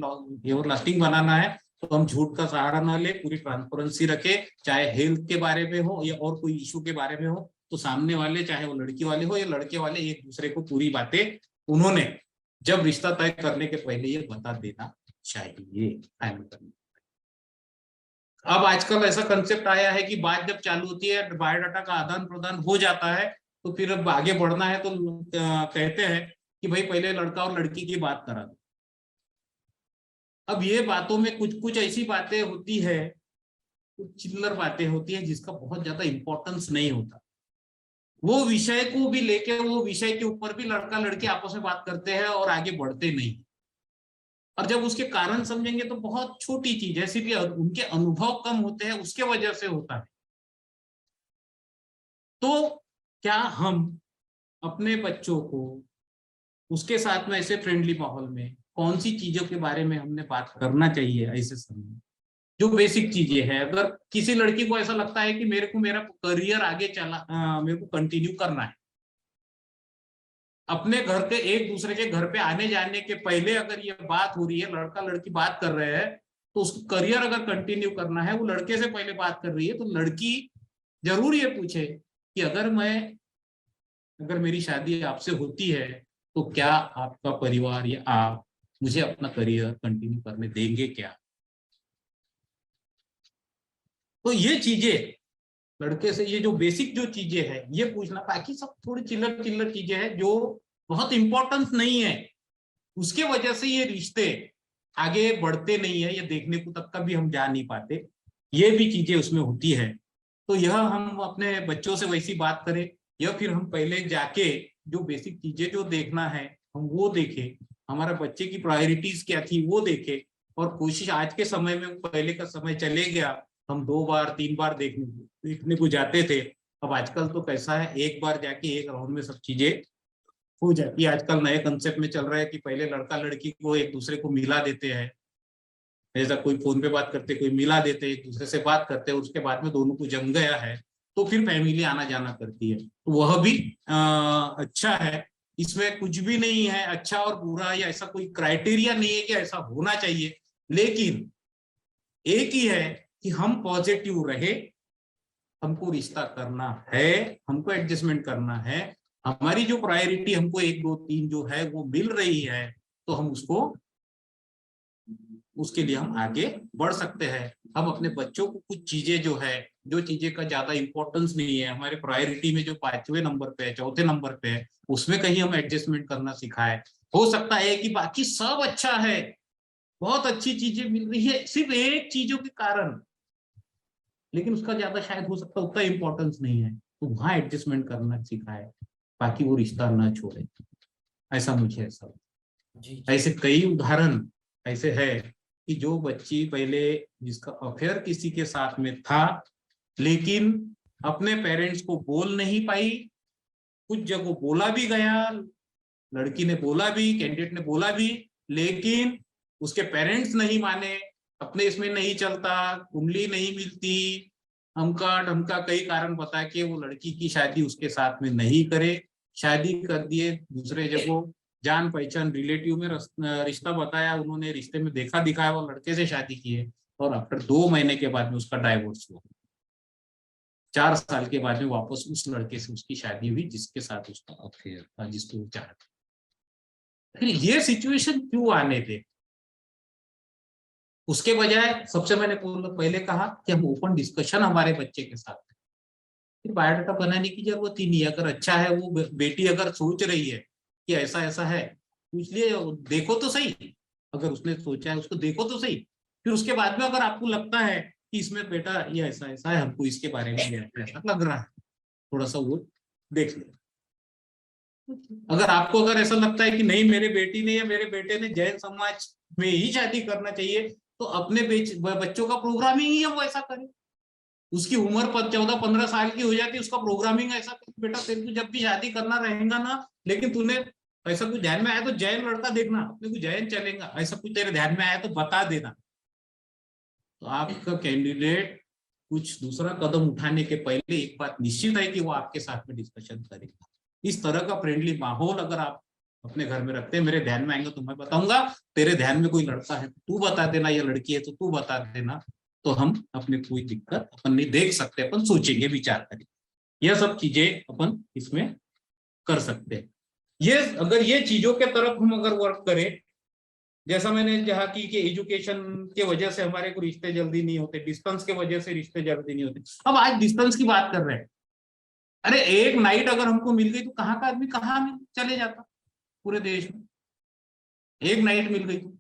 एवर लास्टिंग बनाना है, तो हम झूठ का सहारा ना ले, पूरी ट्रांसपेरेंसी रखे, चाहे हेल्थ के बारे में हो या और कोई इशू के बारे में हो। तो सामने वाले, चाहे वो लड़की वाले हो या लड़के वाले, एक दूसरे को पूरी बातें उन्होंने जब रिश्ता तय करने के पहले ये बता देना चाहिए। अब आजकल ऐसा कंसेप्ट आया है कि बात जब चालू होती है, बायोडाटा का आदान प्रदान हो जाता है, तो फिर अब आगे बढ़ना है तो कहते हैं कि भाई पहले लड़का और लड़की की बात करा दो। अब ये बातों में कुछ कुछ ऐसी बातें होती है, कुछ चिल्लर बातें होती है जिसका बहुत ज्यादा इंपॉर्टेंस नहीं होता। वो विषय को भी लेके, वो विषय के ऊपर भी लड़का लड़की आपस में बात करते हैं और आगे बढ़ते नहीं। और जब उसके कारण समझेंगे तो बहुत छोटी चीज है, सिर्फ उनके अनुभव कम होते हैं, उसके वजह से होता है। तो क्या हम अपने बच्चों को उसके साथ में ऐसे फ्रेंडली माहौल में कौन सी चीजों के बारे में हमने बात करना चाहिए ऐसे समय, जो बेसिक चीजें हैं। अगर किसी लड़की को ऐसा लगता है कि मेरे को मेरा करियर आगे मेरे को कंटिन्यू करना है, अपने घर के एक दूसरे के घर पे आने जाने के पहले अगर ये बात हो रही है, लड़का लड़की बात कर रहे हैं, तो उसको करियर अगर कंटिन्यू करना है, वो लड़के से पहले बात कर रही है, तो लड़की जरूर ये पूछे कि अगर मेरी शादी आपसे होती है तो क्या आपका परिवार या आप मुझे अपना करियर कंटिन्यू करने देंगे क्या। तो ये चीजें लड़के से, ये जो बेसिक जो चीजें हैं ये पूछना, बाकी सब थोड़ी चिल्लर चिल्लर चीजें हैं जो बहुत इंपॉर्टेंस नहीं है, उसके वजह से ये रिश्ते आगे बढ़ते नहीं है, ये देखने को तक का भी हम जा नहीं पाते, ये भी चीजें उसमें होती है। तो यह हम अपने बच्चों से वैसी बात करें, या फिर हम पहले जाके जो बेसिक चीजें जो देखना है हम वो देखें, हमारे बच्चे की प्रायोरिटीज क्या थी वो देखें, और कोशिश आज के समय में, पहले का समय चले गया, हम 2 बार 3 बार देखने को जाते थे। अब आजकल तो कैसा है, एक बार जाके एक राउंड में सब चीजें हो जाती है। आजकल नए कंसेप्ट में चल रहा है कि पहले लड़का लड़की को एक दूसरे को मिला देते हैं, ऐसा कोई फोन पे बात करते, कोई मिला देते, एक दूसरे से बात करते हैं, उसके बाद में दोनों को जम गया है तो फिर फैमिली आना जाना करती है, तो वह भी अच्छा है। इसमें कुछ भी नहीं है अच्छा और बुरा, या ऐसा कोई क्राइटेरिया नहीं है कि ऐसा होना चाहिए, लेकिन एक ही है कि हम पॉजिटिव रहे, हमको रिश्ता करना है, हमको एडजस्टमेंट करना है, हमारी जो प्रायोरिटी हमको 1 2 3 जो है वो मिल रही है, तो हम उसके लिए हम आगे बढ़ सकते हैं। हम अपने बच्चों को कुछ चीजें जो है, जो चीजें का ज्यादा इंपॉर्टेंस नहीं है, हमारे प्रायोरिटी में जो 5वें नंबर पे है, 4थे नंबर पे है, उसमें कहीं हम एडजस्टमेंट करना सिखाए। हो सकता है कि बाकी सब अच्छा है, बहुत अच्छी चीजें मिल रही है सिर्फ एक चीजों के कारण, लेकिन उसका ज्यादा शायद हो सकता है उतना इंपॉर्टेंस नहीं है, तो वहां एडजस्टमेंट करना सिखाए, बाकी वो रिश्ता ना छोड़े। ऐसा मुझे ऐसा ऐसे कई उदाहरण ऐसे है कि जो बच्ची पहले जिसका अफेयर किसी के साथ में था, लेकिन अपने पेरेंट्स को बोल नहीं पाई, कुछ जगह बोला भी गया, लड़की ने बोला भी, कैंडिडेट ने बोला भी, लेकिन उसके पेरेंट्स नहीं माने, अपने इसमें नहीं चलता, कुंडली नहीं मिलती, हमका ढमका कई कारण बता के वो लड़की की शादी उसके साथ में नहीं करे, शादी कर दिए दूसरे जगह, जान पहचान रिलेटिव में रिश्ता बताया, उन्होंने रिश्ते में देखा दिखाया, वो लड़के से शादी की है, और आफ्टर 2 महीने के बाद में उसका डाइवोर्स हुआ, 4 साल के बाद में वापस उस लड़के से उसकी शादी हुई जिसके साथ उसका अफेयर था, जिसको वो चाहता। फिर ये सिचुएशन क्यों आने थे? उसके बजाय सबसे मैंने पहले कहा कि हम ओपन डिस्कशन हमारे बच्चे के साथ, फिर बायोडाटा बनाने की जरूरत ही नहीं। अगर अच्छा है, वो बेटी अगर सोच रही है कि ऐसा ऐसा है, तो इसलिए देखो तो सही, अगर उसने सोचा है उसको देखो तो सही, फिर उसके बाद में अगर आपको लगता है कि इसमें बेटा ये ऐसा ऐसा है, हमको इसके बारे में ऐसा लग रहा है, थोड़ा सा वो देख ले। अगर ऐसा लगता है कि नहीं मेरे बेटी ने या मेरे बेटे ने जैन समाज में ही शादी करना चाहिए, तो अपने बच्चों का प्रोग्रामिंग ही वो ऐसा करे। उसकी उम्र 14-15 साल की हो जाती है, उसका प्रोग्रामिंग ऐसा करे, बेटा तेरे को जब भी शादी करना रहेगा ना, लेकिन तूने ऐसा कुछ ध्यान में आया तो जैन लड़का देखना, अपने को जैन चलेगा, ऐसा कुछ तेरे ध्यान में आया तो बता देना। तो आपका कैंडिडेट कुछ दूसरा कदम उठाने के पहले एक बात निश्चित है कि वो आपके साथ में डिस्कशन करेगा। इस तरह का फ्रेंडली माहौल अगर आप अपने घर में रखते हैं, मेरे ध्यान में आएंगे तो मैं बताऊंगा, तेरे ध्यान में कोई लड़का है तो तू बता देना, या लड़की है तो तू बता देना, तो हम अपने कोई दिक्कत अपन नहीं देख सकते, अपन सोचेंगे, विचार करेंगे, यह सब चीजें अपन इसमें कर सकते हैं। ये अगर ये चीजों के तरफ हम अगर वर्क करें, जैसा मैंने कहा कि एजुकेशन के वजह से हमारे को रिश्ते जल्दी नहीं होते, डिस्टेंस के वजह से रिश्ते जल्दी नहीं होते। अब आज डिस्टेंस की बात कर रहे हैं, अरे एक नाइट अगर हमको मिल गई तो कहाँ का आदमी कहाँ चले जाता, पूरे देश में एक नाइट मिल गई तो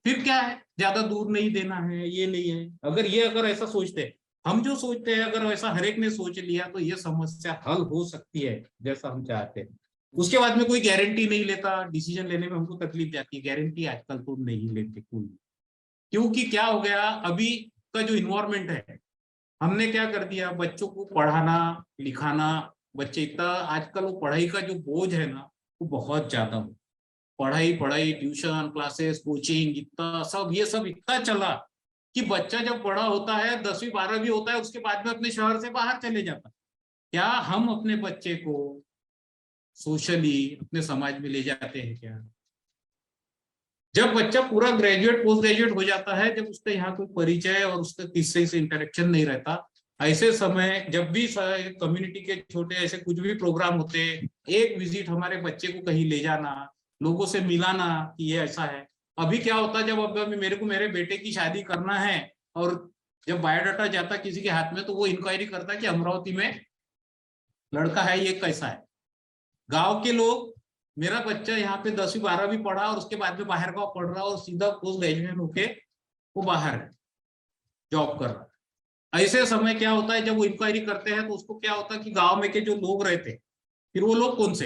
फिर क्या है, ज्यादा दूर नहीं देना है, ये नहीं है। अगर ऐसा सोचते हैं, हम जो सोचते हैं, अगर वैसा हर एक ने सोच लिया तो ये समस्या हल हो सकती है जैसा हम चाहते हैं। उसके बाद में कोई गारंटी नहीं लेता, डिसीजन लेने में हमको तकलीफ जाती है, गारंटी आजकल तो नहीं लेते कोई, क्योंकि क्या हो गया, अभी का जो इन्वायरमेंट है, हमने क्या कर दिया, बच्चों को पढ़ाना लिखाना, बच्चे इतना आजकल वो पढ़ाई का जो बोझ है ना वो बहुत ज्यादा हो, पढ़ाई ट्यूशन क्लासेस कोचिंग इतना सब, ये सब इतना चला कि बच्चा जब बड़ा होता है 10वीं 12वीं होता है, उसके बाद में अपने शहर से बाहर चले जाता है। क्या हम अपने बच्चे को सोशली अपने समाज में ले जाते हैं क्या? जब बच्चा पूरा ग्रेजुएट पोस्ट ग्रेजुएट हो जाता है, जब उसका यहाँ कोई परिचय और उसका किसी से इंटरेक्शन नहीं रहता, ऐसे समय जब भी कम्युनिटी के छोटे ऐसे कुछ भी प्रोग्राम होते, एक विजिट हमारे बच्चे को कहीं ले जाना, लोगों से मिलाना कि ये ऐसा है। अभी क्या होता है, जब अब मेरे को मेरे बेटे की शादी करना है और जब बायोडाटा जाता किसी के हाथ में, तो वो इंक्वायरी करता है कि अमरावती में लड़का है, ये कैसा है। गांव के लोग, मेरा बच्चा यहाँ पे 10वीं 12वीं पढ़ा और उसके बाद में बाहर गाँव पढ़ रहा और सीधा पोस्ट ग्रेजुएशन होके वो बाहर है, जॉब कर रहा है। ऐसे समय क्या होता है, जब वो इंक्वायरी करते हैं तो उसको क्या होता है कि गांव में के जो लोग रहते, फिर वो लोग कौन से,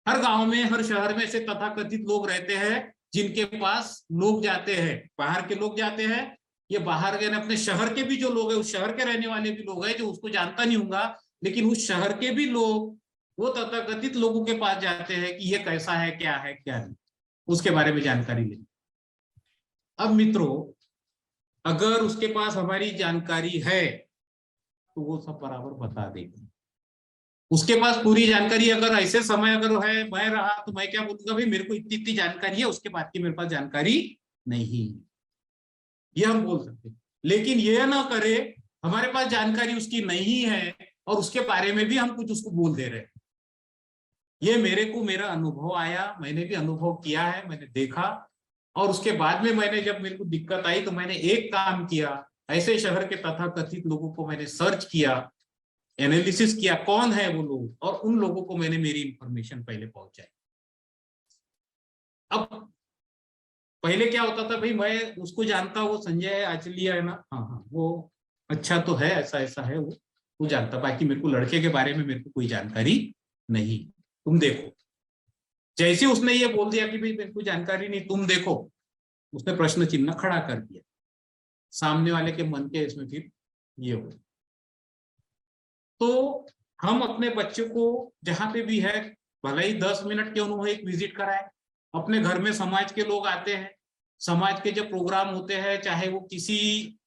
हर गांव में, हर शहर में ऐसे तथाकथित लोग रहते हैं जिनके पास लोग जाते हैं, बाहर के लोग जाते हैं, ये बाहर के अपने शहर के भी जो लोग हैं, उस शहर के रहने वाले भी लोग हैं जो उसको जानता नहीं होगा, लेकिन उस शहर के भी लोग वो तथाकथित लोगों के पास जाते हैं कि ये कैसा है, क्या नहीं, उसके बारे में जानकारी ले। अब मित्रों, अगर उसके पास हमारी जानकारी है तो वो सब बराबर बता देगा। उसके पास पूरी जानकारी अगर ऐसे समय अगर है मैं रहा तो मैं क्या बोलूंगा, भाई मेरे को इतनी इतनी जानकारी है, उसके बाद की मेरे पास जानकारी नहीं, ये हम बोल सकते हैं। लेकिन ये ना करे हमारे पास जानकारी उसकी नहीं है और उसके बारे में भी हम कुछ उसको बोल दे रहे हैं। ये मेरा अनुभव आया, मैंने भी अनुभव किया है, मैंने देखा, और उसके बाद में मैंने जब मेरे को दिक्कत आई तो मैंने एक काम किया, ऐसे शहर के तथाकथित लोगों को मैंने सर्च किया, एनालिसिस किया कौन है वो लोग, और उन लोगों को मैंने मेरी इंफॉर्मेशन पहले पहुंचाई। अब पहले क्या होता था, भाई मैं उसको जानता, वो संजय आचलिया है ना, हाँ वो अच्छा तो है, ऐसा ऐसा है, वो जानता, बाकी मेरे को लड़के के बारे में मेरे को कोई जानकारी नहीं। तुम देखो, जैसे उसने ये बोल दिया कि भाई मेरे को जानकारी नहीं, तुम देखो, उसने प्रश्न चिन्ह खड़ा कर दिया सामने वाले के मन के, इसमें फिर ये हो। तो हम अपने बच्चों को जहां पे भी है, भले ही 10 मिनट के उन्होंने एक विजिट कराए, अपने घर में समाज के लोग आते हैं, समाज के जब प्रोग्राम होते हैं, चाहे वो किसी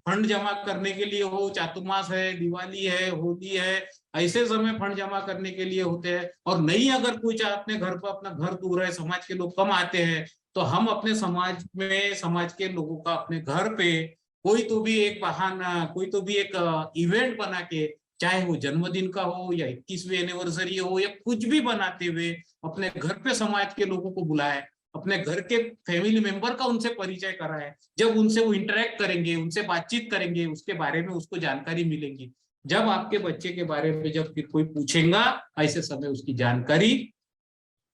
फंड जमा करने के लिए हो, चातुर्मास है, दिवाली है, होली है, ऐसे समय फंड जमा करने के लिए होते हैं। और नहीं अगर कोई चाहे अपने घर पर, अपना घर दूर है, समाज के लोग कम आते हैं, तो हम अपने समाज में, समाज के लोगों का अपने घर पे कोई तो भी एक बहाना, कोई तो भी एक इवेंट बना के, चाहे वो जन्मदिन का हो या 21वीं एनिवर्सरी हो या कुछ भी बनाते हुए अपने घर पे समाज के लोगों को बुलाए, अपने घर के फैमिली मेंबर का उनसे परिचय कराए। जब उनसे वो इंटरेक्ट करेंगे, उनसे बातचीत करेंगे, उसके बारे में उसको जानकारी मिलेगी। जब आपके बच्चे के बारे में जब फिर कोई पूछेगा, ऐसे समय उसकी जानकारी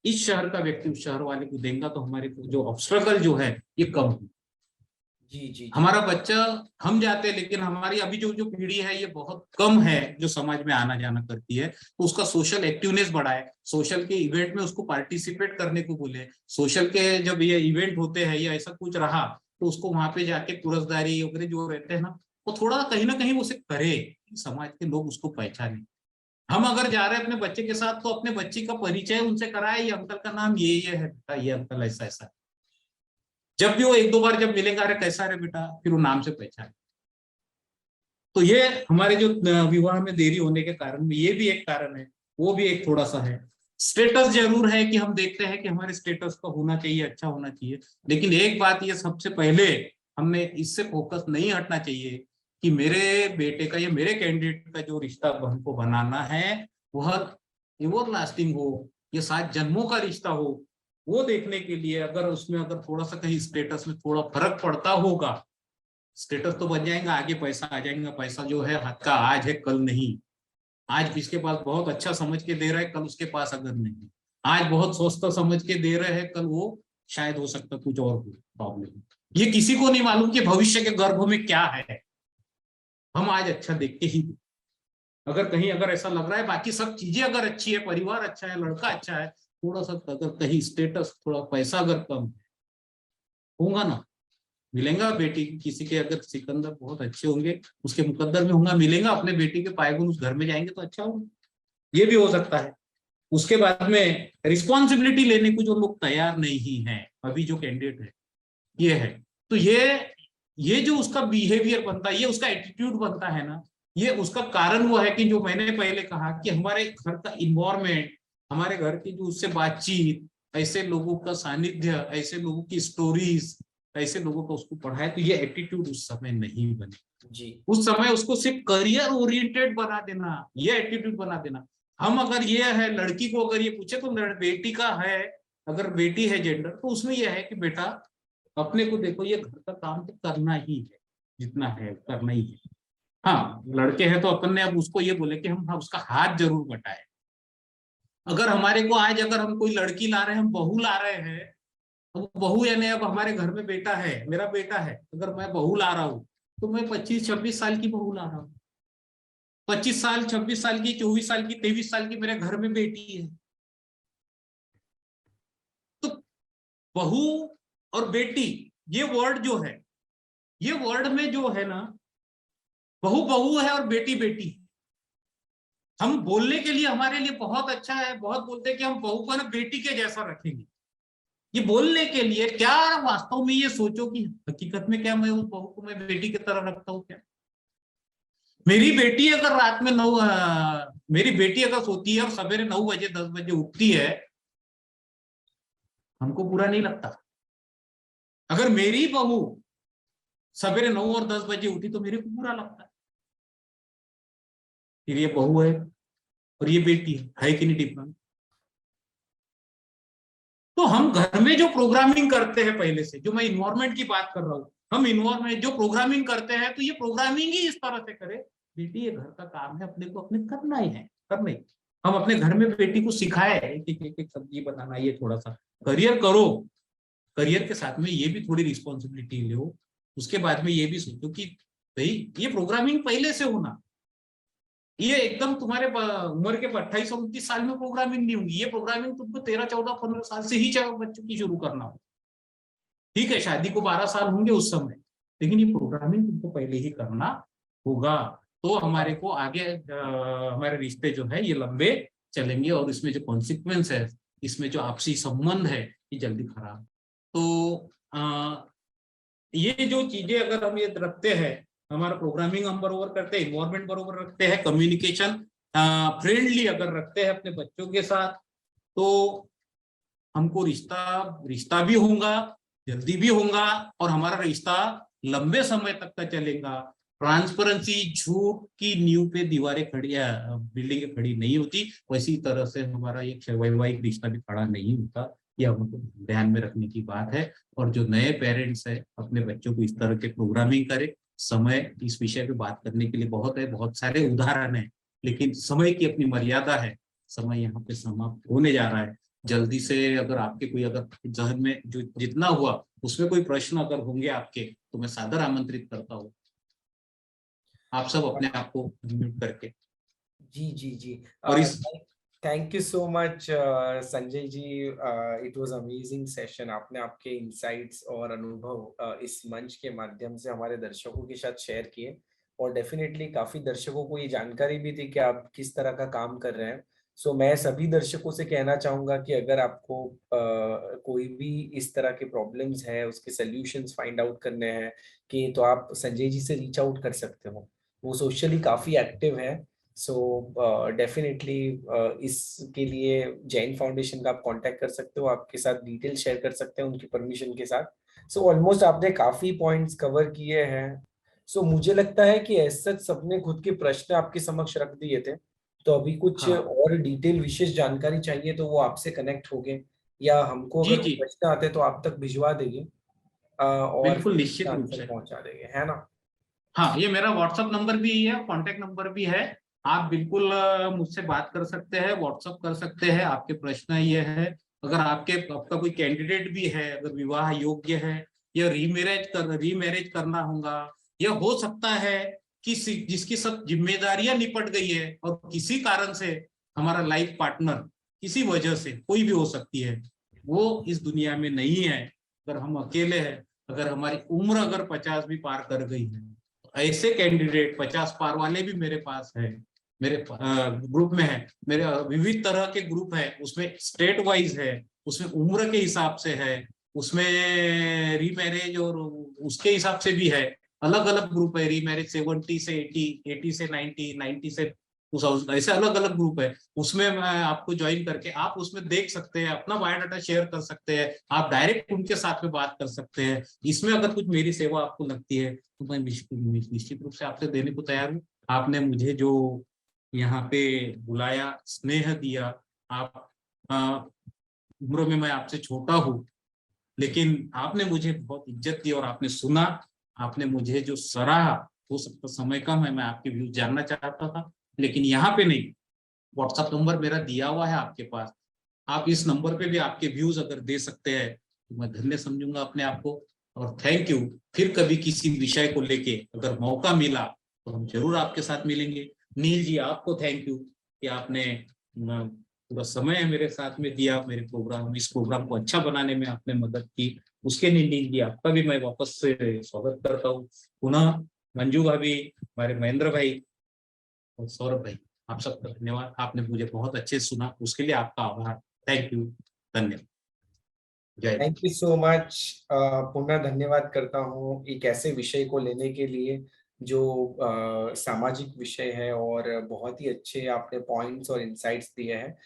इस शहर का व्यक्ति उस शहर वाले को देगा, तो हमारे जो ऑब्स्टेकल जो है ये कम हो। जी। हमारा बच्चा, हम जाते हैं, लेकिन हमारी अभी जो पीढ़ी है ये बहुत कम है जो समाज में आना जाना करती है, तो उसका सोशल एक्टिवनेस बढ़ाए, सोशल के इवेंट में उसको पार्टिसिपेट करने को बोले, सोशल के जब ये इवेंट होते हैं या ऐसा कुछ रहा तो उसको वहां पे जाके पुरस्दारी वगैरह जो रहते हैं ना, वो थोड़ा कहीं ना कहीं उसे करे, समाज के लोग उसको पहचाने। हम अगर जा रहे हैं अपने बच्चे के साथ तो अपने बच्चे का परिचय उनसे कराए, ये अंकल का नाम ये है बेटा, ये अंकल ऐसा ऐसा। जब भी वो 1-2 बार जब मिलेगा, अरे कैसा रे बेटा, फिर वो नाम से पहचाने। तो ये हमारे जो विवाह में देरी होने के कारण में ये भी एक कारण है, वो भी एक थोड़ा सा है। स्टेटस जरूर है कि हम देखते हैं कि हमारे स्टेटस का होना चाहिए, अच्छा होना चाहिए, लेकिन एक बात ये सबसे पहले हमने इससे फोकस नहीं हटना चाहिए कि मेरे बेटे का या मेरे कैंडिडेट का जो रिश्ता हमको बनाना है वह एवर लास्टिंग हो, ये 7 जन्मों का रिश्ता हो। वो देखने के लिए अगर उसमें अगर थोड़ा सा कहीं स्टेटस में थोड़ा फर्क पड़ता होगा, स्टेटस तो बन जाएगा, आगे पैसा आ जाएगा, पैसा जो है हाथ का आज है कल नहीं। आज इसके पास बहुत अच्छा समझ के दे रहा है, कल उसके पास अगर नहीं, आज बहुत सस्ता समझ के दे रहे हैं, कल वो शायद हो सकता कुछ और प्रॉब्लम। ये किसी को नहीं मालूम कि भविष्य के गर्भ में क्या है। हम आज अच्छा देख के ही, अगर कहीं अगर ऐसा लग रहा है बाकी सब चीजें अगर अच्छी है, परिवार अच्छा है, लड़का अच्छा है, थोड़ा सा अगर कहीं स्टेटस, थोड़ा पैसा अगर कम होगा ना, मिलेगा बेटी किसी के, अगर सिकंदर बहुत अच्छे होंगे उसके मुकद्दर में होगा, मिलेगा अपने बेटी के पायगुन उस घर में जाएंगे तो अच्छा होगा, ये भी हो सकता है। उसके बाद में रिस्पॉन्सिबिलिटी लेने को जो लोग तैयार नहीं है, अभी जो कैंडिडेट है ये है, तो ये जो उसका बिहेवियर बनता है, ये उसका एटीट्यूड बनता है ना, ये उसका कारण वो है कि जो मैंने पहले कहा कि हमारे घर का इन्वायरमेंट, हमारे घर की जो उससे बातचीत, ऐसे लोगों का सानिध्य, ऐसे लोगों की स्टोरीज, ऐसे लोगों को उसको पढ़ाए, तो ये एटीट्यूड उस समय नहीं बने जी। उस समय उसको सिर्फ करियर ओरिएंटेड बना देना, ये एटीट्यूड बना देना। हम अगर ये है, लड़की को अगर ये पूछे तो बेटी का है, अगर बेटी है जेंडर, तो उसमें यह है कि बेटा अपने को देखो, ये घर का काम तो करना ही है, जितना है करना ही है। हाँ लड़के हैं तो अपन ने अब उसको ये बोले कि हम उसका हाथ जरूर बटाए। अगर हमारे को आज अगर हम कोई लड़की ला रहे हैं, हम बहू ला रहे हैं, अब बहू यानी अब हमारे घर में बेटा है, मेरा बेटा है, अगर मैं बहू ला रहा हूँ तो मैं 25-26 साल की बहू ला रहा हूँ, 25 साल, 26 साल की, 24 साल की, 23 साल की मेरे घर में बेटी है। तो बहू और बेटी, ये वर्ड जो है, ये वर्ड में जो है ना, बहू बहू है और बेटी बेटी। हम बोलने के लिए हमारे लिए बहुत अच्छा है, बहुत बोलते हैं कि हम बहू को ना बेटी के जैसा रखेंगे। ये बोलने के लिए क्या वास्तव में ये सोचो कि हकीकत में क्या मैं उस बहू को मैं बेटी की तरह रखता हूँ क्या? मेरी बेटी अगर रात में मेरी बेटी अगर सोती है और सवेरे 9 बजे 10 बजे उठती है, हमको बुरा नहीं लगता। अगर मेरी बहू सवेरे 9 और 10 बजे उठी तो मेरे को बुरा लगता है। फिर ये बहू है और ये बेटी है कि नहीं डिफरेंट? तो हम घर में जो प्रोग्रामिंग करते हैं पहले से, जो मैं इन्वायरमेंट की बात कर रहा हूँ, हम इन्वायरमेंट जो प्रोग्रामिंग करते हैं, तो ये प्रोग्रामिंग ही इस तरह से करे, बेटी ये घर का काम है, अपने को अपने करना ही है, करना ही। हम अपने घर में बेटी को सिखाए कि एक सब्जी बनाना, ये थोड़ा सा करियर करो, करियर के साथ में ये भी थोड़ी रिस्पॉन्सिबिलिटी लो। उसके बाद में ये भी सोचो कि भाई ये प्रोग्रामिंग पहले से होना, ये एकदम तुम्हारे उम्र के 28 और 29 साल में प्रोग्रामिंग नहीं होगी। ये प्रोग्रामिंग तुमको 13, 14, 15 साल से ही चाहे बच्चों की शुरू करना हो। ठीक है, शादी को 12 साल होंगे उस समय, लेकिन ये प्रोग्रामिंग तुमको पहले ही करना होगा। तो हमारे को आगे हमारे रिश्ते जो है ये लंबे चलेंगे, और इसमें जो कॉन्सिक्वेंस है, इसमें जो आपसी संबंध है, ये जल्दी खराब। तो ये जो चीजें अगर हम ये रखते हैं, हमारा प्रोग्रामिंग हम बरोबर करते हैं, इन्वायरमेंट बरोबर रखते हैं, कम्युनिकेशन फ्रेंडली अगर रखते हैं अपने बच्चों के साथ, तो हमको रिश्ता भी होगा, जल्दी भी होगा, और हमारा रिश्ता लंबे समय तक का चलेगा। ट्रांसपेरेंसी, झूठ की नींव पे दीवारें खड़ी, बिल्डिंगें खड़ी नहीं होती, वैसी तरह से हमारा एक वैवाहिक रिश्ता भी खड़ा नहीं होता। यह हमको ध्यान में रखने की बात है। और जो नए पेरेंट्स है, अपने बच्चों को इस तरह के प्रोग्रामिंग करे। समय इस विषय पे बात करने के लिए बहुत है, बहुत सारे उदाहरण है, लेकिन समय की अपनी मर्यादा है। समय यहाँ पे समाप्त होने जा रहा है जल्दी से। अगर आपके कोई अगर जहन में जो जितना हुआ उसमें कोई प्रश्न अगर होंगे आपके, तो मैं सादर आमंत्रित करता हूँ आप सब अपने आप को म्यूट करके। जी जी जी, और इस thank you so much Sanjay ji, it was amazing session. आपने आपके इंसाइट्स और अनुभव इस मंच के माध्यम से हमारे दर्शकों के साथ शेयर किए, और डेफिनेटली काफी दर्शकों को ये जानकारी भी थी कि आप किस तरह का काम कर रहे हैं। सो मैं सभी दर्शकों से कहना चाहूंगा कि अगर आपको कोई भी इस तरह के प्रॉब्लम्स है, उसके सॉल्यूशंस फाइंड आउट करने हैं कि, तो आप संजय जी से रीच आउट कर सकते हो। वो सोशली काफी एक्टिव है। सो डेफिनेटली इसके लिए जैन फाउंडेशन का आप कांटेक्ट कर सकते हो, आपके साथ डिटेल शेयर कर सकते हैं उनकी परमिशन के साथ। सो ऑलमोस्ट आपने काफी पॉइंट्स कवर किए हैं। सो मुझे लगता है कि ऐसा सबने खुद के प्रश्न आपके समक्ष रख दिए थे, तो अभी कुछ और डिटेल विशेष जानकारी चाहिए तो वो आपसे कनेक्ट होंगे, या हमको अगर प्रश्न आते तो आप तक भिजवा देंगे और बिल्कुल निश्चित रूप से पहुंचा देंगे, है ना? हाँ, ये मेरा व्हाट्सएप नंबर भी है, कॉन्टेक्ट नंबर भी है। आप बिल्कुल मुझसे बात कर सकते हैं, व्हाट्सएप कर सकते हैं। आपके प्रश्न ये है, अगर आपका कोई कैंडिडेट भी है, अगर विवाह योग्य है या रीमैरेज करना होगा, या हो सकता है कि जिसकी सब जिम्मेदारियां निपट गई है और किसी कारण से हमारा लाइफ पार्टनर किसी वजह से, कोई भी हो सकती है, वो इस दुनिया में नहीं है, अगर हम अकेले हैं, अगर हमारी उम्र अगर 50 भी पार कर गई है, ऐसे कैंडिडेट 50 पार वाले भी मेरे पास है, मेरे ग्रुप में है। मेरे विविध तरह के ग्रुप है, उसमें स्टेट वाइज है, उसमें उम्र के हिसाब से है, उसमें रीमैरेज और उसके हिसाब से भी है। अलग अलग ग्रुप है, रीमैरेज 70 से 80, 80 से 90, 90 से 2000, ऐसे अलग अलग ग्रुप है। उसमें मैं आपको ज्वाइन करके आप उसमें देख सकते हैं, अपना बायोडाटा शेयर कर सकते हैं, आप डायरेक्ट उनके साथ में बात कर सकते हैं। इसमें अगर कुछ मेरी सेवा आपको लगती है तो मैं निश्चित रूप से आपसे देने को तैयार हूँ। आपने मुझे जो यहाँ पे बुलाया, स्नेह दिया, आप उम्र में मैं आपसे छोटा हूँ, लेकिन आपने मुझे बहुत इज्जत दी और आपने सुना, आपने मुझे जो सराहा। हो सकता समय कम है, मैं आपके व्यूज जानना चाहता था, लेकिन यहाँ पे नहीं। व्हाट्सएप नंबर मेरा दिया हुआ है आपके पास, आप इस नंबर पे भी आपके व्यूज अगर दे सकते हैं तो मैं धन्य समझूंगा अपने आप को। और थैंक यू। फिर कभी किसी विषय को लेके अगर मौका मिला तो हम जरूर आपके साथ मिलेंगे। नील जी आपको थैंक यू कि आपने पूरा समय मेरे साथ में दिया, मेरे इस प्रोग्राम को अच्छा बनाने में आपने मदद की, उसके लिए नील जी आपका भी मैं वापस से स्वागत करता हूँ। पुनः मंजू भाभी, हमारे महेंद्र भाई और सौरभ भाई, आप सबका धन्यवाद। आपने मुझे बहुत अच्छे से सुना, उसके लिए आपका आभार। थैंक यू, धन्यवाद, जय। Thank you so much. पुनः धन्यवाद करता हूँ एक ऐसे विषय को लेने के लिए जो सामाजिक विषय है, और बहुत ही अच्छे आपने पॉइंट्स और इंसाइट्स दिए हैं।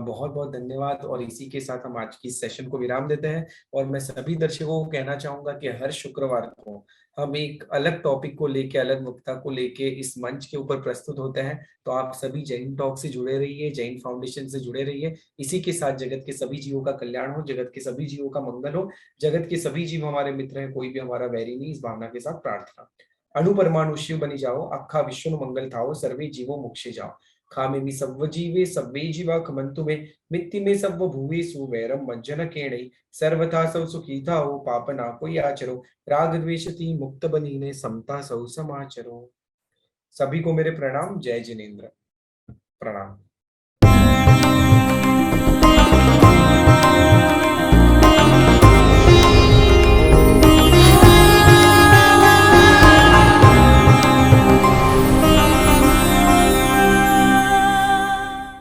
बहुत बहुत धन्यवाद। और इसी के साथ हम आज की सेशन को विराम देते हैं। और मैं सभी दर्शकों को कहना चाहूंगा कि हर शुक्रवार को हम एक अलग टॉपिक को लेके, अलग वक्ता को लेके इस मंच के ऊपर प्रस्तुत होते हैं। तो आप सभी जैन टॉक से जुड़े रहिए, जैन फाउंडेशन से जुड़े रहिए। इसी के साथ जगत के सभी जीवों का कल्याण हो, जगत के सभी जीवों का मंगल हो, जगत के सभी जीव हमारे मित्र हैं, कोई भी हमारा वैरी नहीं, इस भावना के साथ प्रार्थना। अणु परमाणु शिव बनी जाओ, अखा विश्व मंगल थाओ, सर्वे जीवो मोक्षे जाओ। खामे मी सव्व जीवे सव्वे जीवा खमंतु में, मित्ति में सव्व भुवे सुवैरम मज्जन केणे, सर्वथा सौ सुखी थाओ, पाप ना कोई आचरो, राग द्वेषति मुक्त बनीने, समता सौ समाचरो। सभी को मेरे प्रणाम। जय जिनेन्द्र। प्रणाम।